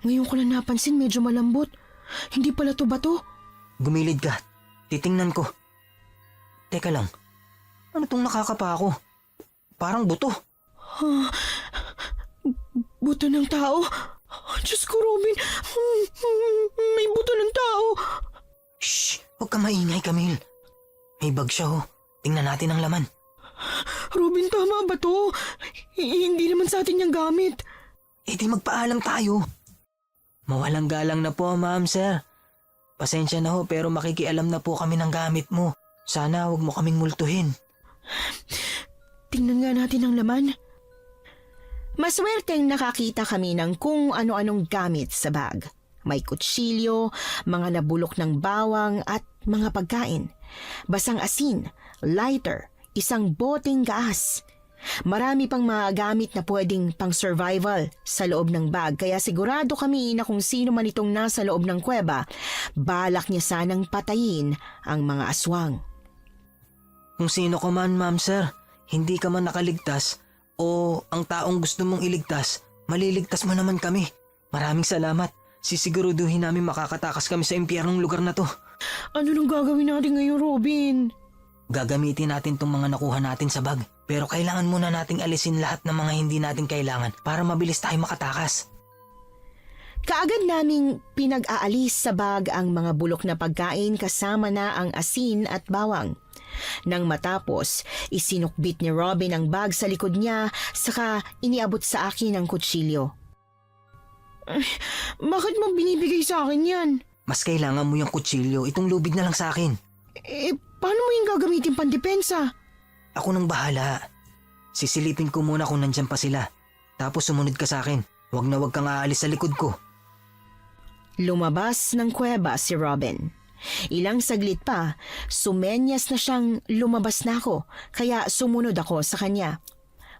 Ngayon ko lang napansin medyo malambot. Hindi pala to bato. Gumilid ka. Titingnan ko. Teka lang. Ano tong nakakapa ako? Parang buto. Buto ng tao? Diyos ko, Robin. May buto ng tao. Shh! Huwag ka maingay, Camille. May bag siya, oh. Tingnan natin ang laman. Robin, tama ba to? Hindi naman sa atin yung gamit. Eh di magpaalam tayo. Mawalang galang na po, ma'am, sir. Pasensya na ho pero makikialam na po kami ng gamit mo. Sana huwag mo kaming multuhin. Tingnan nga natin ang laman. Maswerteng nakakita kami ng kung ano-anong gamit sa bag. May kutsilyo, mga nabulok ng bawang at mga pagkain. Basang asin, lighter, isang boteng gaas. Marami pang mga gamit na pwedeng pang-survival sa loob ng bag kaya sigurado kami na kung sino man itong nasa loob ng kuweba, balak niya sanang patayin ang mga aswang. Kung sino ka man, ma'am, sir, hindi ka man nakaligtas o ang taong gusto mong iligtas, maliligtas mo naman kami. Maraming salamat. Sisiguruduhin namin makakatakas kami sa impyernong lugar na to. Ano nang gagawin natin ngayon, Robin? Gagamitin natin tong mga nakuha natin sa bag. Pero kailangan muna nating alisin lahat ng mga hindi natin kailangan para mabilis tayo makatakas. Kaagad naming pinag-aalis sa bag ang mga bulok na pagkain kasama na ang asin at bawang. Nang matapos, isinukbit ni Robin ang bag sa likod niya saka iniabot sa akin ang kutsilyo. Bakit mo binibigay sa akin yan? Mas kailangan mo yung kutsilyo, itong lubid na lang sa akin. Paano mo yung gagamitin pandepensa? Ako nang bahala. Sisilipin ko muna kung nandyan pa sila. Tapos sumunod ka sa akin. Huwag na huwag kang aalis sa likod ko. Lumabas ng kuweba si Robin. Ilang saglit pa, sumenyas na siyang lumabas na ako, kaya sumunod ako sa kanya.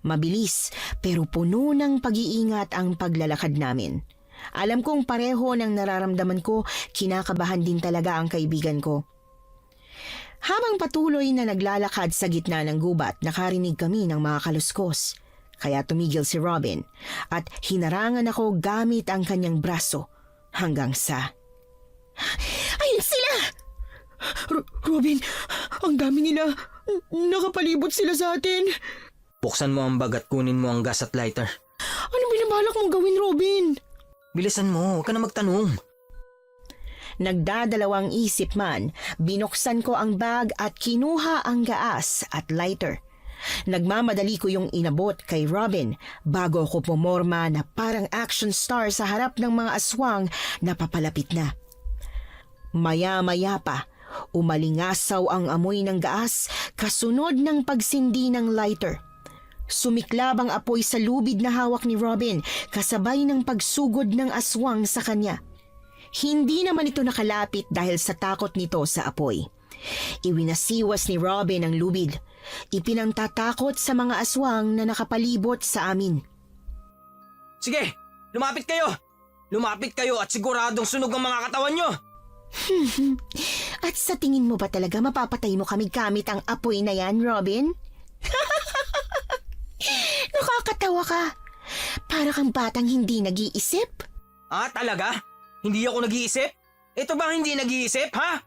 Mabilis pero puno ng pag-iingat ang paglalakad namin. Alam kong pareho ng nararamdaman ko, kinakabahan din talaga ang kaibigan ko. Habang patuloy na naglalakad sa gitna ng gubat, nakarinig kami ng mga kaluskos. Kaya tumigil si Robin at hinarangan ako gamit ang kanyang braso hanggang sa... Ayun sila! Robin, ang dami nila. Nakapalibot sila sa atin. Buksan mo ang bag at kunin mo ang gas at lighter. Ano binabalak mong gawin, Robin? Bilisan mo, huwag ka na magtanong. Nagdadalawang isip man, binuksan ko ang bag at kinuha ang gaas at lighter. Nagmamadali ko yung inabot kay Robin bago ko pumorma na parang action star sa harap ng mga aswang na papalapit na. Maya-maya pa, umalingasaw ang amoy ng gaas kasunod ng pagsindi ng lighter. Sumiklab ang apoy sa lubid na hawak ni Robin kasabay ng pagsugod ng aswang sa kanya. Hindi naman ito nakalapit dahil sa takot nito sa apoy. Iwinasiwas ni Robin ang lubid. Ipinangtatakot sa mga aswang na nakapalibot sa amin. Sige, lumapit kayo! Lumapit kayo at siguradong sunog ang mga katawan nyo! At sa tingin mo ba talaga mapapatay mo kami gamit ang apoy na yan, Robin? Nakakatawa ka. Para kang batang hindi nag-iisip. Ah, talaga? Hindi ako nag-iisip? Ito ba hindi nag-iisip, ha?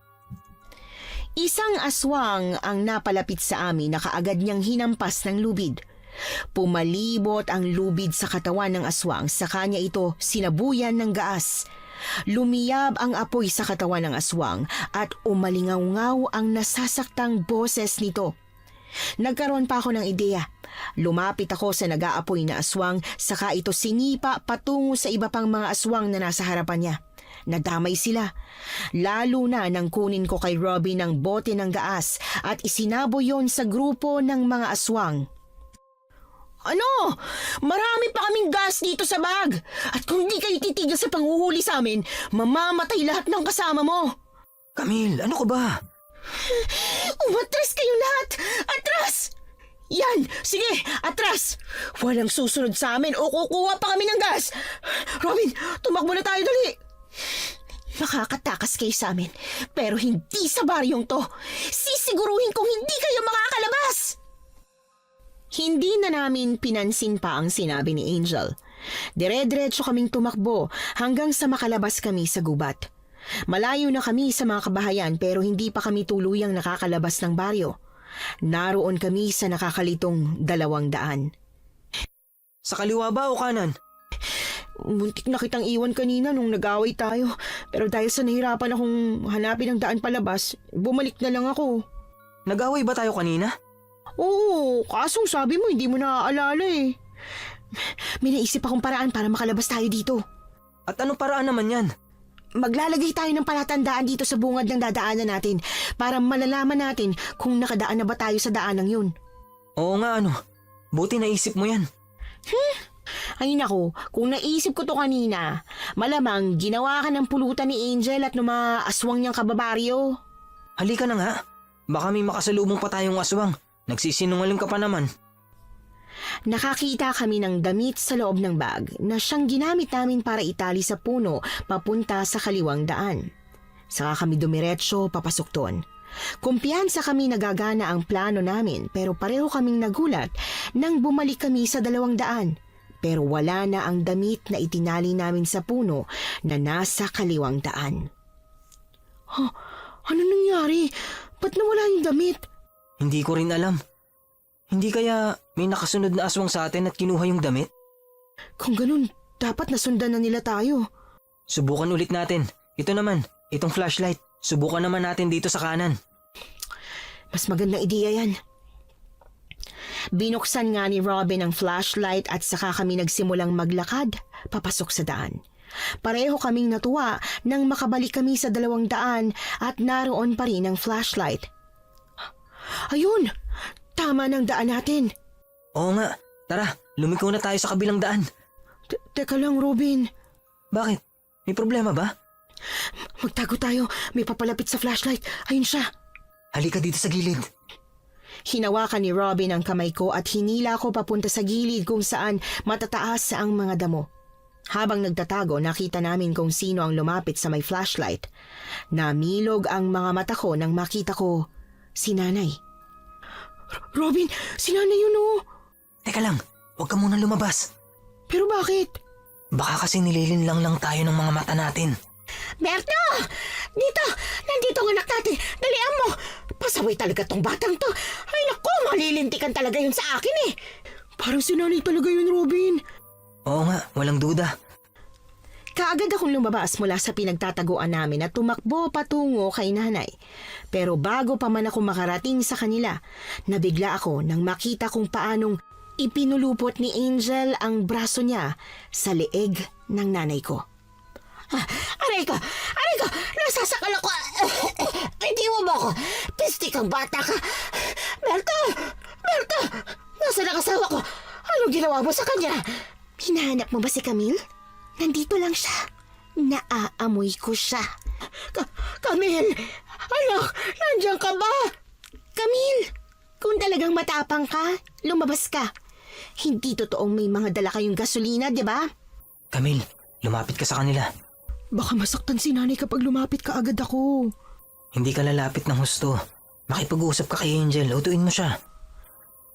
Isang aswang ang napalapit sa amin na kaagad niyang hinampas ng lubid. Pumalibot ang lubid sa katawan ng aswang, sa kanya ito sinabuyan ng gaas. Lumiyab ang apoy sa katawan ng aswang at umalingaw-ngaw ang nasasaktang boses nito. Nagkaroon pa ako ng ideya. Lumapit ako sa nag-aapoy na aswang, saka ito sinipa patungo sa iba pang mga aswang na nasa harapan niya. Nadamay sila. Lalo na nang kunin ko kay Robin ang bote ng gaas at isinabo yon sa grupo ng mga aswang. Ano? Marami pa kaming gas dito sa bag. At kung di kayo titigil sa panghuhuli sa amin, mamamatay lahat ng kasama mo. Camille, ano ka ba? Umatras kayong lahat! Atras! Yan! Sige, atras! Walang susunod sa amin o kukuha pa kami ng gas! Robin, tumakbo na tayo dali! Makakatakas kayo sa amin, pero hindi sa baryong to. Sisiguruhin kong hindi kayo makakalabas! Hindi na namin pinansin pa ang sinabi ni Angel. Dire-diretso kaming tumakbo hanggang sa makalabas kami sa gubat. Malayo na kami sa mga kabahayan pero hindi pa kami tuluyang nakakalabas ng baryo. Naroon kami sa nakakalitong 200. Sa kaliwa ba o kanan? Muntik na kitang iwan kanina nung nag-away tayo. Pero dahil sa nahirapan akong hanapin ang daan palabas, bumalik na lang ako. Nag-away ba tayo kanina? Oo, kasong sabi mo hindi mo naaalala eh. May naisip akong paraan para makalabas tayo dito. At anong paraan naman yan? Maglalagay tayo ng palatandaan dito sa bungad ng dadaanan natin para malalaman natin kung nakadaan na ba tayo sa daanang yun. Oo nga ano, buti naisip mo yan. Ay nako, kung naisip ko to kanina, malamang ginawa ka ng pulutan ni Angel at ng mga aswang niyang kababaryo. Halika na nga, baka may makasalubong pa tayong aswang. Nagsisinungaling ka pa naman. Nakakita kami ng damit sa loob ng bag na siyang ginamit namin para itali sa puno papunta sa kaliwang daan. Saka kami dumiretso papasok doon. Kumpiyansa kami nagagana ang plano namin pero pareho kaming nagulat nang bumalik kami sa 200. Pero wala na ang damit na itinali namin sa puno na nasa kaliwang daan. Ano nangyari? Ba't nawala yung damit? Hindi ko rin alam. Hindi kaya may nakasunod na aswang sa atin at kinuha yung damit? Kung ganun, dapat nasundan na nila tayo. Subukan ulit natin. Ito naman, itong flashlight. Subukan naman natin dito sa kanan. Mas magandang ideya yan. Binuksan nga ni Robin ang flashlight at saka kami nagsimulang maglakad papasok sa daan. Pareho kaming natuwa nang makabalik kami sa 200 at naroon pa rin ang flashlight. Ayun! Tama ng daan natin. Oo nga, tara, lumiko na tayo sa kabilang daan. Teka lang, Robin. Bakit? May problema ba? Magtago tayo. May papalapit sa flashlight. Ayun siya. Halika dito sa gilid. Hinawakan ni Robin ang kamay ko at hinila ko papunta sa gilid kung saan matataas ang mga damo. Habang nagtatago, nakita namin kung sino ang lumapit sa may flashlight. Namilog ang mga mata ko nang makita ko si Nanay. Robin, si Nanay yun oh. Teka lang, huwag ka muna lumabas. Pero bakit? Baka kasi nililin lang tayo ng mga mata natin. Berto! Dito! Nandito ang anak natin! Dalian mo! Pasaway talaga tong batang to! Ay naku, malilintikan talaga yun sa akin eh! Parang si Nanay talaga yun, Robin. Oo nga, walang duda. Kaagad akong lumabas mula sa pinagtataguan namin at tumakbo patungo kay Nanay. Pero bago pa man ako makarating sa kanila, nabigla ako nang makita kung paanong ipinulupot ni Angel ang braso niya sa leeg ng nanay ko. Aray ko! Nasasakal ako! Hindi mo ba ako? Pistik ang bata ka! Berto! Nasaan ang asawa ko? Anong ginawa mo sa kanya? Hinahanap mo ba si Camille? Nandito lang siya. Naaamoy ko siya. Camille! Anak! Nandiyan ka ba? Camille! Kung talagang matapang ka, lumabas ka. Hindi totoong may mga dala kayong gasolina, di ba? Camille, lumapit ka sa kanila. Baka masaktan si Nanay kapag lumapit ka agad ako. Hindi ka lalapit ng husto. Makipag-uusap ka kay Angel, utuin mo siya.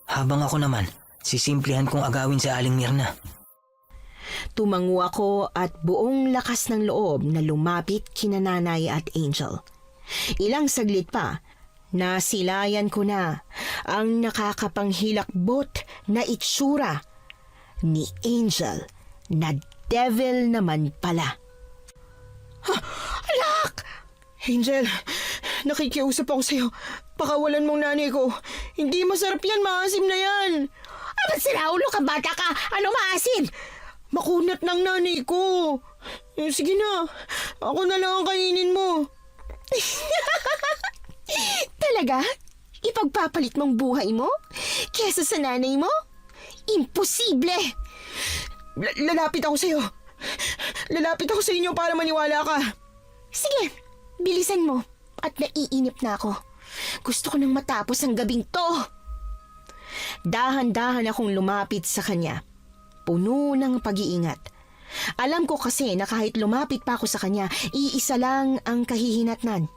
Habang ako naman, Sisimplihan kong agawin si Aling Mirna. Tumango ako at buong lakas ng loob na lumapit kina Nanay at Angel. Ilang saglit pa, nasilayan ko na ang nakakapanghilakbot na itsura ni Angel na devil naman pala. Alak! Angel, nakikiusap ako sa'yo. Pakawalan mong nanay ko. Hindi masarap yan, maasim na yan. Ba't sinaulo ka, bata ka? Ano maasim? Makunat ng nanay ko. Sige na, ako na lang ang kainin mo. Talaga? Ipagpapalit mong buhay mo? Kesa sa nanay mo? Imposible! Lalapit ako sa'yo. Lalapit ako sa inyo para maniwala ka. Sige, bilisan mo. At naiinip na ako. Gusto ko nang matapos ang gabing to. Dahan-dahan akong lumapit sa kanya. Puno ng pag-iingat. Alam ko kasi na kahit lumapit pa ako sa kanya, iisa lang ang kahihinatnan.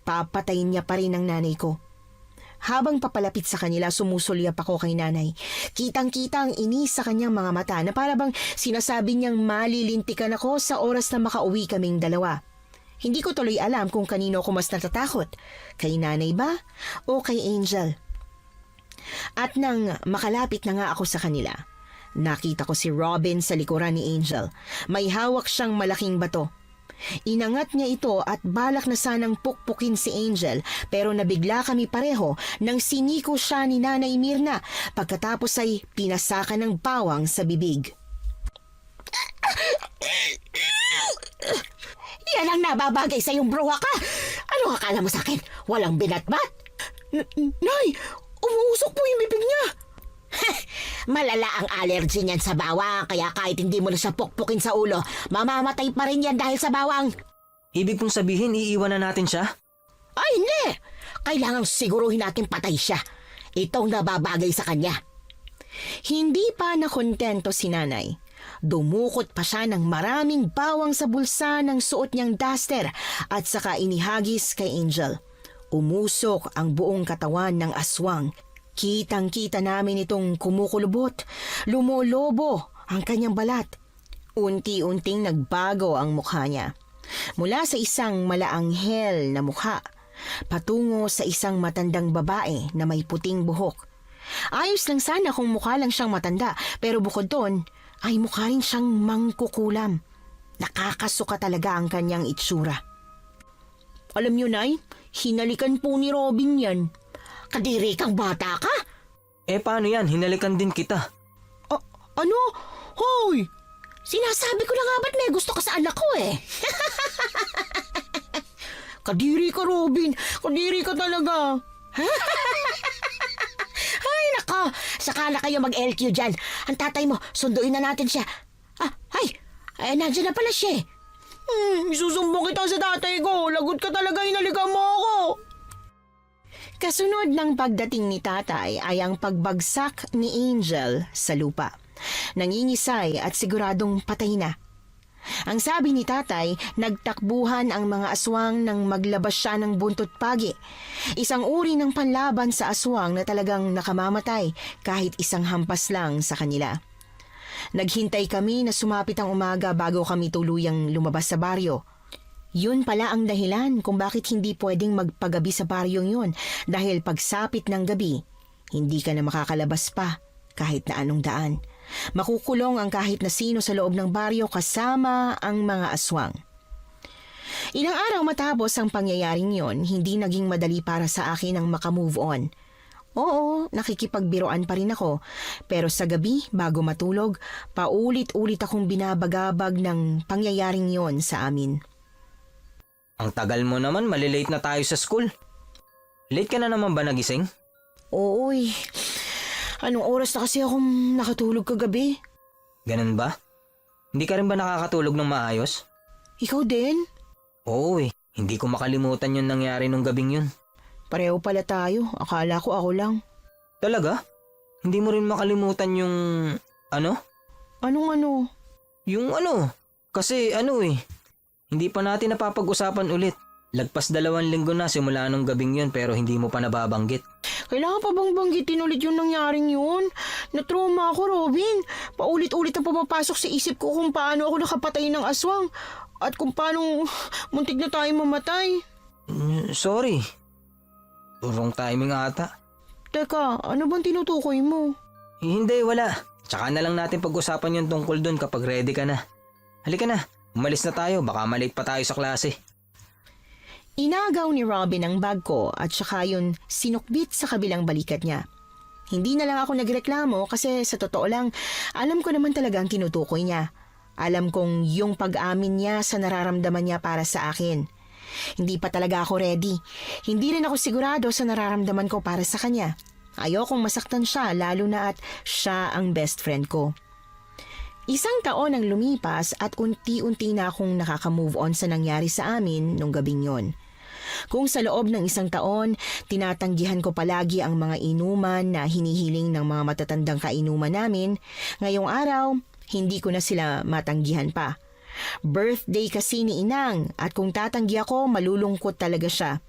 Papatayin niya pa rin ang nanay ko. Habang papalapit sa kanila, sumusulyap ako kay nanay. Kitang-kita ang inis sa kanyang mga mata na para bang sinasabi niyang malilintikan ako sa oras na makauwi kaming dalawa. Hindi ko tuloy alam kung kanino ako mas natatakot. Kay nanay ba o kay Angel? At nang makalapit na nga ako sa kanila, nakita ko si Robin sa likuran ni Angel. May hawak siyang malaking bato. Inangat niya ito at balak na sanang pukpukin si Angel, pero nabigla kami pareho nang siniko siya ni Nanay Mirna pagkatapos ay pinasakan ng bawang sa bibig. Yan ang nababagay sa iyong bruha ka. Ano akala mo sa akin? Walang binatbat? Nay, umuusok po yung bibig niya. Malala ang allergy niyan sa bawang, kaya kahit hindi mo na siya pukpukin sa ulo, mamamatay pa rin yan dahil sa bawang. Ibig pong sabihin, iiwan na natin siya? Ay, hindi! Kailangang siguruhin natin patay siya. Itong nababagay sa kanya. Hindi pa nakontento si nanay. Dumukot pa siya ng maraming bawang sa bulsa ng suot niyang duster at saka inihagis kay Angel. Umusok ang buong katawan ng aswang. Kitang-kita namin itong kumukulubot. Lumolobo ang kanyang balat. Unti-unting nagbago ang mukha niya. Mula sa isang malaanghel na mukha, patungo sa isang matandang babae na may puting buhok. Ayos lang sana kung mukha lang siyang matanda, pero bukod doon ay mukha rin siyang mangkukulam. Nakakasuka talaga ang kanyang itsura. Alam niyo, Nay, hinalikan po ni Robin yan. Kadiri kang bata ka? Paano yan? Hinalikan din kita. Ano? Hoy! Sinasabi ko na nga ba't may gusto ka sa anak ko eh. Kadiri ka, Robin. Kadiri ka talaga. Ay, nako. Saka na kayo mag-LQ dyan. Ang tatay mo, sunduin na natin siya. Nandiyan na pala siya eh. Isusumbong kita sa tatay ko. Lagot ka talaga, hinalikan mo ako. Kasunod ng pagdating ni tatay ay ang pagbagsak ni Angel sa lupa. Nangingisay at siguradong patay na. Ang sabi ni tatay, nagtakbuhan ang mga aswang nang maglabas siya ng buntot pagi. Isang uri ng panlaban sa aswang na talagang nakamamatay kahit isang hampas lang sa kanila. Naghintay kami na sumapit ang umaga bago kami tuluyang lumabas sa baryo. Yun pala ang dahilan kung bakit hindi pwedeng magpagabi sa baryong yun dahil pagsapit ng gabi, hindi ka na makakalabas pa kahit na anong daan. Makukulong ang kahit na sino sa loob ng baryo kasama ang mga aswang. Ilang araw matapos ang pangyayaring yon, hindi naging madali para sa akin ang makamove on. Oo, nakikipagbiroan pa rin ako, pero sa gabi bago matulog, paulit-ulit akong binabagabag ng pangyayaring yon sa amin. Ang tagal mo naman, malilate na tayo sa school. Late ka na naman ba nagising? Ooy, anong oras na kasi akong nakatulog kagabi? Ganun ba? Hindi ka rin ba nakakatulog ng maayos? Ikaw din? Oo hindi ko makalimutan yung nangyari nung gabing yun. Pareho pala tayo, akala ko ako lang. Talaga? Hindi mo rin makalimutan yung... ano? Anong ano? Yung ano? Kasi hindi pa natin napapag-usapan ulit. Lagpas 2 linggo na simula nung gabing yun pero hindi mo pa nababanggit. Kailangan pa bang banggitin ulit yung nangyaring yun? Na-trauma ako, Robin. Paulit-ulit ang pumapasok sa isip ko kung paano ako nakapatay ng aswang at kung paano muntik na tayo mamatay. Sorry. Wrong timing ata. Teka, ano bang tinutukoy mo? Hindi, wala. Tsaka na lang natin pag-usapan yung tungkol doon kapag ready ka na. Halika na, umalis na tayo. Baka malate pa tayo sa klase. Inagaw ni Robin ang bag ko at saka yun sinukbit sa kabilang balikat niya. Hindi na lang ako nagreklamo kasi sa totoo lang, alam ko naman talaga ang tinutukoy niya. Alam kong yung pag-amin niya sa nararamdaman niya para sa akin. Hindi pa talaga ako ready. Hindi rin ako sigurado sa nararamdaman ko para sa kanya. Ayokong masaktan siya lalo na at siya ang best friend ko. Isang taon ang lumipas at unti-unti na akong nakaka-move on sa nangyari sa amin nung gabing yon. Kung sa loob ng isang taon, tinatanggihan ko palagi ang mga inuman na hinihiling ng mga matatandang kainuman namin, ngayong araw, hindi ko na sila matanggihan pa. Birthday kasi ni Inang at kung tatanggi ako, malulungkot talaga siya.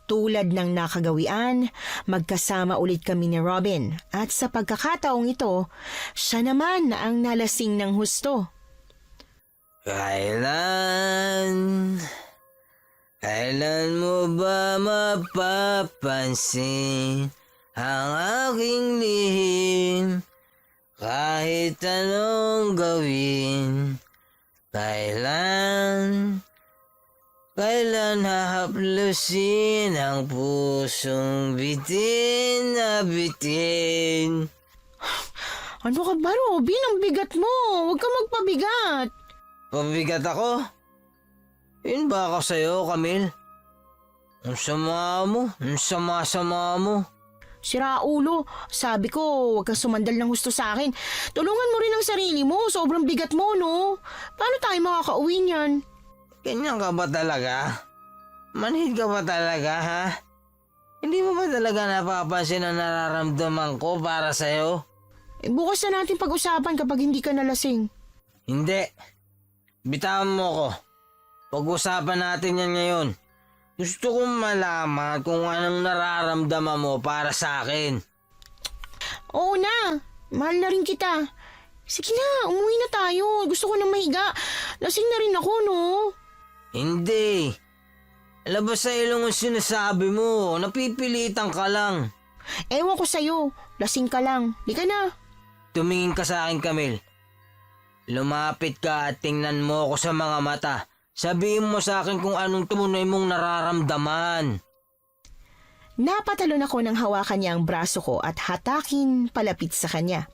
Tulad ng nakagawian, magkasama ulit kami ni Robin at sa pagkakataong ito, siya naman ang nalasing ng husto. Kailan mo ba mapapansin ang aking lihim? Kahit anong gawin, kailan hahaplusin ang pusong bitin na bitin? Ano ka ba, Robin? Ang bigat mo! Huwag ka magpabigat! Pabigat ako? Yun ba ako sa'yo, Camille? Ang sama mo, ang sama-sama mo. Sira ulo, sabi ko, huwag kang sumandal ng gusto sa akin. Tulungan mo rin ang sarili mo, sobrang bigat mo, no? Paano tayo makakauwi niyan? Ganyan ka ba talaga? Manhid ka ba talaga, ha? Hindi mo ba talaga napapansin ang nararamdaman ko para sa'yo? Bukas na natin pag-usapan kapag hindi ka nalasing. Hindi. Bitawan mo ko. Pag-usapan natin yan ngayon. Gusto kong malaman kung anong nararamdaman mo para sa akin. Oo na, mahal na rin kita. Sige na, umuwi na tayo. Gusto ko na mahiga. Lasing na rin ako, no? Hindi. Labas sa ilong ang sinasabi mo. Napipilitan ka lang. Ewan ko sa'yo, lasing ka lang. Di ka na. Tumingin ka sa akin, Camille. Lumapit ka at tingnan mo ako sa mga mata. Sabihin mo sa akin kung anong tunay mong nararamdaman. Napatalon ako nang hawakan niya ang braso ko at hatakin palapit sa kanya.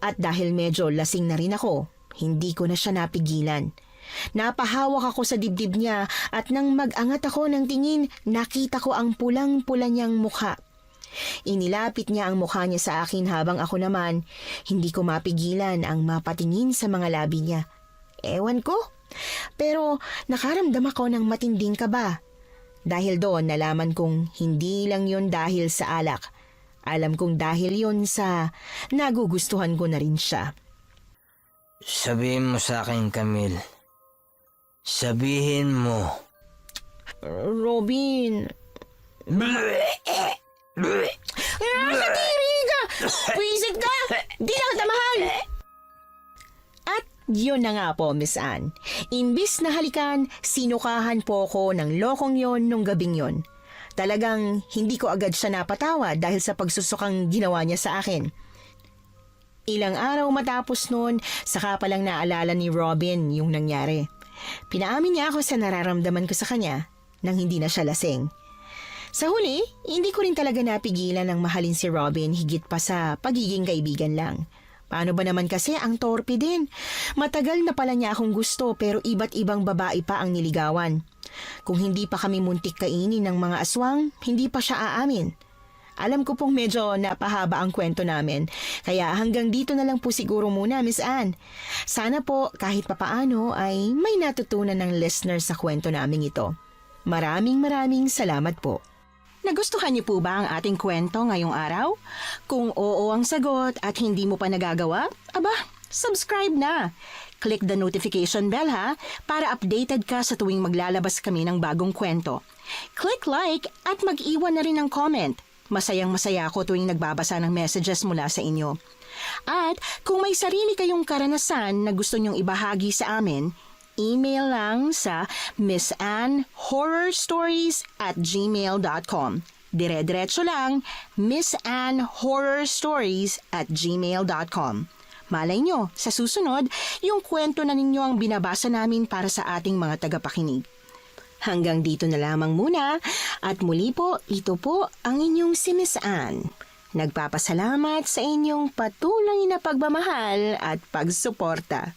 At dahil medyo lasing na rin ako, hindi ko na siya napigilan. Napahawak ako sa dibdib niya at nang mag-angat ako ng tingin, nakita ko ang pulang-pula niyang mukha. Inilapit niya ang mukha niya sa akin habang ako naman, hindi ko mapigilan ang mapatingin sa mga labi niya. Ewan ko, pero nakaramdam ako ng matinding kaba. Dahil doon nalaman kong hindi lang yun dahil sa alak. Alam kong dahil yun sa nagugustuhan ko na rin siya. Sabihin mo sa akin, Camille. Sabihin mo. Robin. Kadiri ka! Pwisit ka! Di na kita mahal! At yun na nga po, Miss Anne. Imbis na halikan, sinukahan po ko ng lokong yon nung gabing yon. Talagang hindi ko agad siya napatawa dahil sa pagsusukang ginawa niya sa akin. Ilang araw matapos noon, saka palang naalala ni Robin yung nangyari. Pinaamin niya ako sa nararamdaman ko sa kanya nang hindi na siya lasing. Sa huli, hindi ko rin talaga napigilan ang mahalin si Robin higit pa sa pagiging kaibigan lang. Paano ba naman kasi ang torpe din? Matagal na pala niya akong gusto pero iba't ibang babae pa ang niligawan. Kung hindi pa kami muntik kainin ng mga aswang, hindi pa siya aamin. Alam ko pong medyo napahaba ang kwento namin, kaya hanggang dito na lang po siguro muna, Miss Anne. Sana po kahit papaano ay may natutunan ng listener sa kwento naming ito. Maraming salamat po. Nagustuhan niyo po ba ang ating kwento ngayong araw? Kung oo ang sagot at hindi mo pa nagagawa, aba, subscribe na. Click the notification bell ha, para updated ka sa tuwing maglalabas kami ng bagong kwento. Click like at mag-iwan na rin ng comment. Masayang-masaya ako tuwing nagbabasa ng messages mula sa inyo. At kung may sarili kayong karanasan na gusto nyong ibahagi sa amin, email lang sa missanhorrorstories@gmail.com. Dire-diretso lang, missanhorrorstories@gmail.com. Malay nyo, sa susunod, yung kwento na ninyo ang binabasa namin para sa ating mga tagapakinig. Hanggang dito na lamang muna, at muli po, ito po ang inyong si Miss Anne. Nagpapasalamat sa inyong patuloy na pagmamahal at pagsuporta.